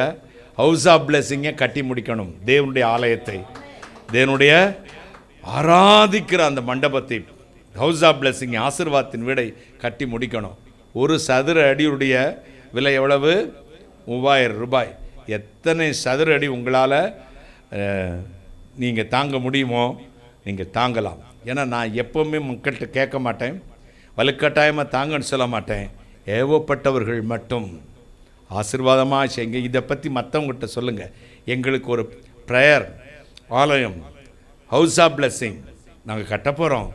ஹவுஸ் ஆஃப் பிளஸிங்கை கட்டி முடிக்கணும். தேவனுடைய ஆலயத்தை, தேவனுடைய ஆராதிக்கிற அந்த மண்டபத்தை, ஹவுஸ் ஆஃப் பிளஸிங் ஆசீர்வாதத்தின் வீடை கட்டி முடிக்கணும். ஒரு சதுர அடியுடைய விலை எவ்வளவு? 3000 ரூபாய். எத்தனை சதுர அடி உங்களால் நீங்கள் தாங்க முடியுமோ நீங்கள் தாங்கலாம். ஏன்னா நான் எப்போவுமே மக்கள்கிட்ட கேட்க மாட்டேன், வலுக்கட்டாயமாக தாங்கன்னு சொல்ல மாட்டேன். ஏவப்பட்டவர்கள் மட்டும் ஆசீர்வாதமாக செய்யுங்க. இதை பற்றி மற்றவங்ககிட்ட சொல்லுங்கள். எங்களுக்கு ஒரு ப்ரேயர் ஆலயம், ஹவுஸ் ஆஃப் பிளஸிங் நாங்கள் கட்ட போகிறோம்,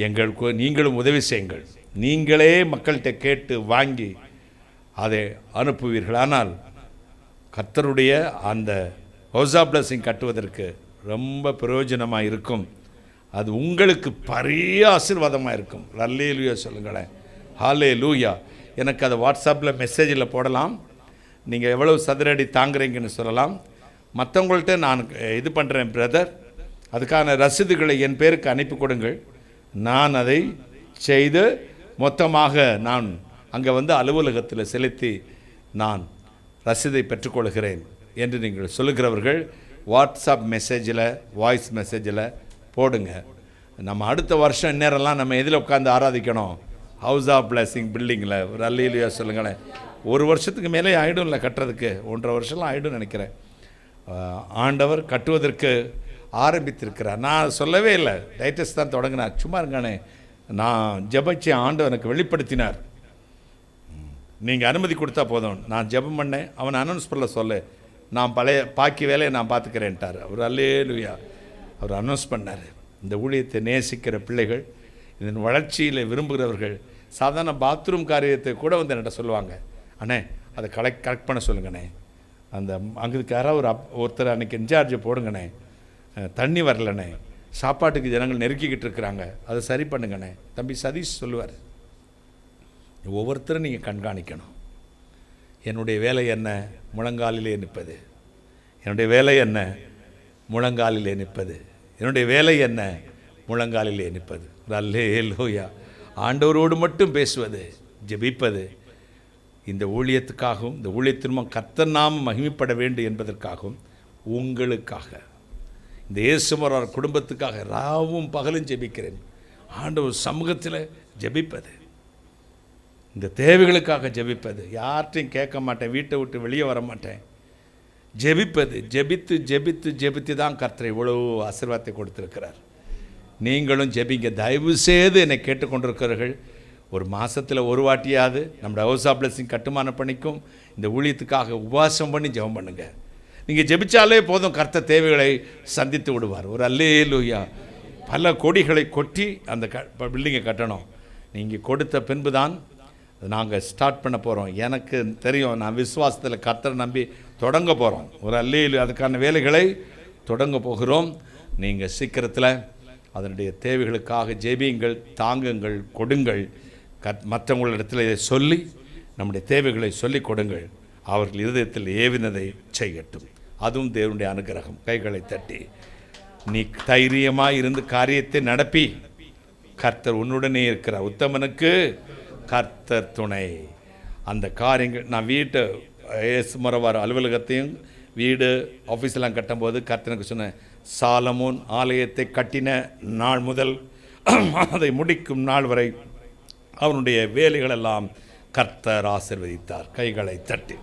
எங்களுக்கு நீங்களும் உதவி செய்யுங்கள். நீங்களே மக்கள்கிட்ட கேட்டு வாங்கி அதை அனுப்புவீர்கள். ஆனால் கர்த்தருடைய அந்த ஹவுஸ் ஆஃப் பிளஸிங் கட்டுவதற்கு ரொம்ப பிரயோஜனமாக இருக்கும். அது உங்களுக்கு பெரிய ஆசீர்வாதமாக இருக்கும். அல்லேலூயா சொல்லுங்களேன். ஹல்லேலூயா. எனக்கு அதை வாட்ஸ்அப்பில் மெசேஜில் போடலாம். நீங்கள் எவ்வளவு சதுரடி தாங்குறீங்கன்னு சொல்லலாம். மற்றவங்கள்ட்ட நான் இது பண்ணுறேன் பிரதர், அதுக்கான ரசீதுகளை என் பேருக்கு அனுப்பி கொடுங்கள். நான் அதை செய்து மொத்தமாக நான் அங்கே வந்து அலுவலகத்தில் செலுத்தி நான் ரசீதை பெற்றுக்கொள்கிறேன் என்று நீங்கள் சொல்லுகிறவர்கள் வாட்ஸ்அப் மெசேஜில், வாய்ஸ் மெசேஜில் போடுங்க. நம்ம அடுத்த வருஷம் இந்நேரம்லாம் நம்ம எதில் உட்காந்து ஆராதிக்கணும்? ஹவுஸ் ஆஃப் பிளஸிங் பில்டிங்கில். ஒரு அல்லேலூயா சொல்லுங்களேன். ஒரு வருஷத்துக்கு மேலே ஆகிடும் இல்லை கட்டுறதுக்கு, 1.5 வருஷம்லாம் ஆகிடும் நினைக்கிறேன். ஆண்டவர் கட்டுவதற்கு ஆரம்பித்திருக்கிறார். நான் சொல்லவே இல்லை, டைட்டஸ் தான் தொடங்கினார். சும்மா இருங்கானே, நான் ஜெபிச்ச ஆண்டவர் எனக்கு வெளிப்படுத்தினார். நீங்கள் அனுமதி கொடுத்தா போதும். நான் ஜெபம் பண்ணேன், அவன் அனௌன்ஸ் பண்ணல, சொல்லு நான் பழைய பாக்கி வேலையை நான் பார்த்துக்கிறேன்ட்டார் அவர். அல்லேலூயா. அவர் அனௌன்ஸ் பண்ணார். இந்த ஊழியத்தை நேசிக்கிற பிள்ளைகள், இதன் வளர்ச்சியில் விரும்புகிறவர்கள் சாதாரண பாத்ரூம் காரியத்தை கூட வந்து என்கிட்ட சொல்லுவாங்க, அண்ணே அதை கரெக்ட் பண்ண சொல்லுங்கண்ணே, அந்த அங்கே யாராவது ஒருத்தர் அன்றைக்கி இன்சார்ஜை போடுங்கண்ணே, தண்ணி வரலண்ணே, சாப்பாட்டுக்கு ஜனங்கள் நெருக்கிக்கிட்டு இருக்கிறாங்க, அதை சரி பண்ணுங்கண்ணே. தம்பி சதீஷ் சொல்லுவார், ஒவ்வொருத்தரும் நீங்கள் கண்காணிக்கணும். என்னுடைய வேலை என்ன? முழங்காலிலே நிற்பது. என்னுடைய வேலை என்ன? முழங்காலிலே நிற்பது. என்னுடைய வேலை என்ன? முழங்காலிலே நிற்பது. அல்லேலூயா. ஆண்டவரோடு மட்டும் பேசுவது, ஜெபிப்பது, இந்த ஊழியத்துக்காகவும் இந்த ஊழியத்தின் கர்த்தர் நாமம் மகிமைப்பட வேண்டும் என்பதற்காகவும், உங்களுக்காக, இந்த இயேசுமரார் குடும்பத்துக்காக ராவும் பகலும் ஜெபிக்கிறேன். ஆண்டவர் சமூகத்தில் ஜெபிப்பது, இந்த தேவைகளுக்காக ஜெபிப்பது, யார்ட்டையும் கேட்க மாட்டேன், வீட்டை விட்டு வெளியே வர மாட்டேன், ஜெபிப்பது. ஜெபித்து ஜெபித்து ஜெபித்து தான் கர்த்தர் இவ்வளோ ஆசீர்வாதத்தை கொடுத்துருக்கிறார். நீங்களும் ஜெபிங்க. தயவு செய்து என்னை கேட்டுக்கொண்டிருக்கிறவர்கள், ஒரு மாதத்தில் ஒரு வாட்டியாவது நம்முடைய ஹவுஸ் ஆஃப் பிளெஸிங் கட்டுமான பணிக்கும் இந்த ஊழியத்துக்காக உபவாசம் பண்ணி ஜெபம் பண்ணுங்க. நீங்கள் ஜெபிச்சாலே போதும், கர்த்தர் தேவைகளை சந்தித்து விடுவார். ஒரு அல்லேலூயா. பல கோடிகளை கொட்டி அந்த பில்டிங்கை கட்டணும். நீங்கள் கொடுத்த பின்பு தான் நாங்கள் ஸ்டார்ட் பண்ண போகிறோம். எனக்கு தெரியும், நான் விசுவாசத்தில் கர்த்தரை நம்பி தொடங்க போகிறோம். ஒரு அல்லேலூயா. அதுக்கான வேலைகளை தொடங்க போகிறோம். நீங்கள் சீக்கிரத்தில் அதனுடைய தேவைகளுக்காக ஜெபியுங்கள், தாங்குங்கள், கொடுங்கள். மற்றவங்களிடத்தில் இதை சொல்லி நம்முடைய தேவைகளை சொல்லிக் கொடுங்கள். அவர்கள் இருதயத்தில் ஏவினதை செய்யட்டும். அதுவும் தேவனுடைய அனுகிரகம். கைகளை தட்டி நீ தைரியமாக இருந்து காரியத்தை நடப்பி, கர்த்தர் உன்னுடனே இருக்கிறார். உத்தமனுக்கு கர்த்தர் துணை. அந்த காரியங்கள், நான் வீட்டை ஏசுமரவார் அலுவலகத்தையும் வீடு ஆஃபீஸெல்லாம் கட்டும்போது கர்த்தனுக்கு சொன்னேன், சாலமோன் ஆலயத்தை கட்டின நாள் முதல் அதை முடிக்கும் நாள் வரை அவனுடைய வேலைகளெல்லாம் கர்த்தர் ஆசீர்வதித்தார். கைகளை தட்டி,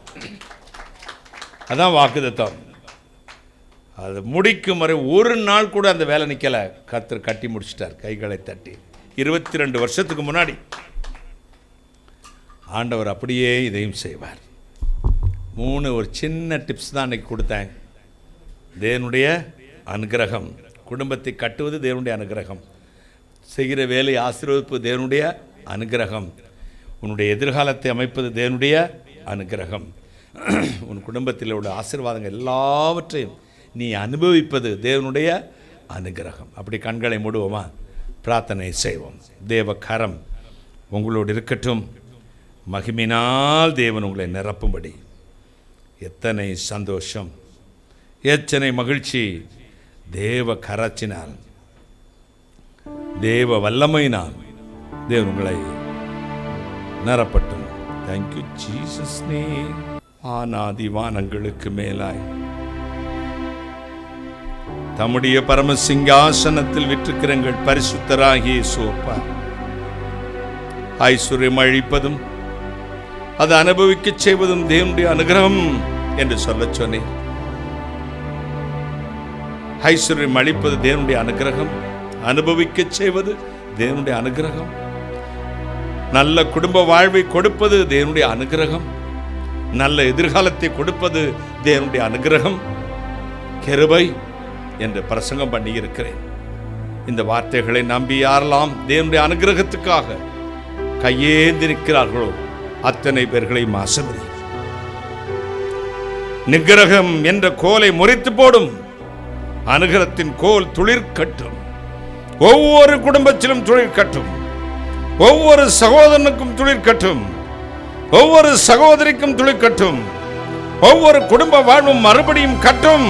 அதான் வாக்குத்தத்தம். அது முடிக்கும் வரை ஒரு நாள் கூட அந்த வேலை நிற்கலை, கர்த்தர் கட்டி முடிச்சிட்டார். கைகளை தட்டி. 22 வருஷத்துக்கு முன்னாடி ஆண்டவர் அப்படியே இதையும் செய்வார். 3 ஒரு சின்ன டிப்ஸ் தான் அன்றைக்கி கொடுத்தேன். தேவனுடைய அனுகிரகம். குடும்பத்தை கட்டுவது தேவனுடைய அனுகிரகம். செய்கிற வேலை ஆசீர்வதிப்பு தேவனுடைய அனுகிரகம். உன்னுடைய எதிர்காலத்தை அமைப்பது தேவனுடைய அனுகிரகம். உன் குடும்பத்தில் உள்ள ஆசீர்வாதங்கள் எல்லாவற்றையும் நீ அனுபவிப்பது தேவனுடைய அனுகிரகம். அப்படி கண்களை மூடுவோமா? பிரார்த்தனை செய்வோம். தேவ கரம் உங்களோடு இருக்கட்டும். மகிமையினால் தேவன் உங்களை நிரப்பும்படி. எத்தனை சந்தோஷம், எத்தனை மகிழ்ச்சி. தேவ கரத்தினால், தேவ வல்லமையினால் தேவன் உங்களை நிரப்பட்டும். Thank you Jesus name. ஆனாதி வானங்களுக்கு மேலாய் தம்முடைய பரமசிங்காசனத்தில் விற்றிருக்கிற எங்கள் பரிசுத்தராகிய இயேசுவப்பா, ஐஸ்வர்யம் அழிப்பதும் அதை அனுபவிக்க செய்வதும் தேவனுடைய அனுகிரகம் என்று சொல்ல சொன்னேன். ஐஸ்வர்யம் அளிப்பது தேவனுடைய அனுகிரகம், அனுபவிக்க செய்வது தேவனுடைய அனுகிரகம், நல்ல குடும்ப வாழ்வை கொடுப்பது தேவனுடைய அனுகிரகம், நல்ல எதிர்காலத்தை கொடுப்பது தேவனுடைய அனுகிரகம், கிருபை என்று பிரசங்கம் பண்ணி இருக்கிறேன். இந்த வார்த்தைகளை நம்பி யாரெல்லாம் தேவனுடைய அனுகிரகத்துக்காக கையேந்தி நிற்கிறார்களோ அத்தனை பேர்களையும் ஆசீர்வதி. நிகிரகம் என்ற கோலை முறித்து போடும். அனுகிரகத்தின் கோல் துளிர்க்கட்டும். ஒவ்வொரு குடும்பத்திலும் துளிர்க்கட்டும். ஒவ்வொரு சகோதரனுக்கும் துளிர்க்கட்டும். ஒவ்வொரு சகோதரிக்கும் துளிர்க்கட்டும். ஒவ்வொரு குடும்ப வாழ்வும் மறுபடியும் கட்டும்.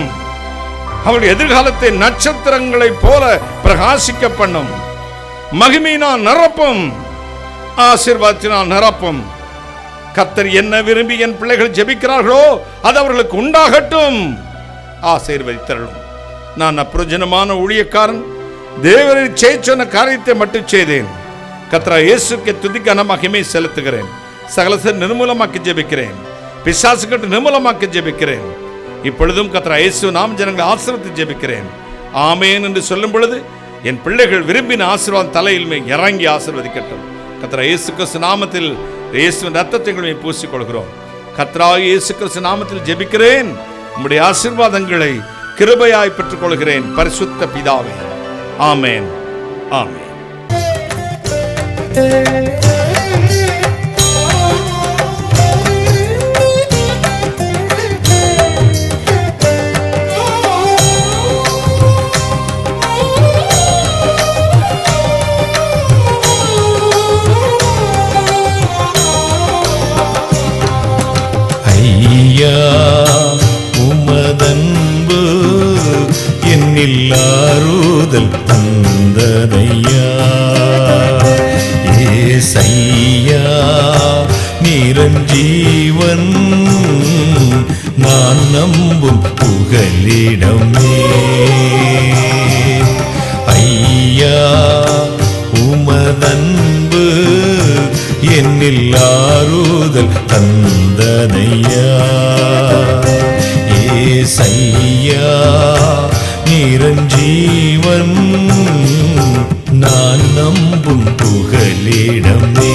அவளுடைய எதிர்காலத்தை நட்சத்திரங்களைப் போல பிரகாசிக்க பண்ணும். மகிமையினால் நிரப்பும். ஆசீர்வாதத்தினால் நிரப்பும். கர்த்தர் என்ன விரும்பி என் பிள்ளைகள் ஜெபிக்கிறார்களோ அது அவர்களுக்கு உண்டாகட்டும். ஆசீர்வதித்தருளும். நான் அப்பிரயோஜனமான ஊழியக்காரன், தேவனை சொன்ன காரியத்தை மட்டும் செய்தேன். கர்த்தர் இயேசுக்கு துதிக்கான மகிமை செலுத்துகிறேன். சகலத்தை நிர்மூலமாக்கி ஜெபிக்கிறேன். பிசாசுக்கு நிர்மூலமாக்கி ஜெபிக்கிறேன். இப்பொழுதும் கர்த்தர் இயேசு நாம் ஜனங்களை ஆசீர்வதித்து ஜெபிக்கிறேன். ஆமேன் என்று சொல்லும் பொழுது என் பிள்ளைகள் விரும்பின ஆசீர்வாதம் தலையில் மேல் இறங்கி ஆசீர்வதிக்கட்டும். கர்த்தர் இயேசு கிறிஸ்து நாமத்தில் இயேசுவின் ரத்தத்தை எங்களை பூசிக் கொள்கிறோம். கர்த்தராகிய இயேசு கிறிஸ்து நாமத்தில் ஜெபிக்கிறேன். உம்முடைய ஆசீர்வாதங்களை கிருபையாய் பெற்றுக் கொள்கிறேன். பரிசுத்த பிதாவே, ஆமேன், ஆமேன். ஏசையா நிரஞ்சீவன் நான் நம்பும் புகலிடமே. ஐயா உமதன்பு என்னில் ஆறுதல் தந்தனையா. ஏசையா நிரஞ்சீவன் நான் நம்பும் புகலிடமே.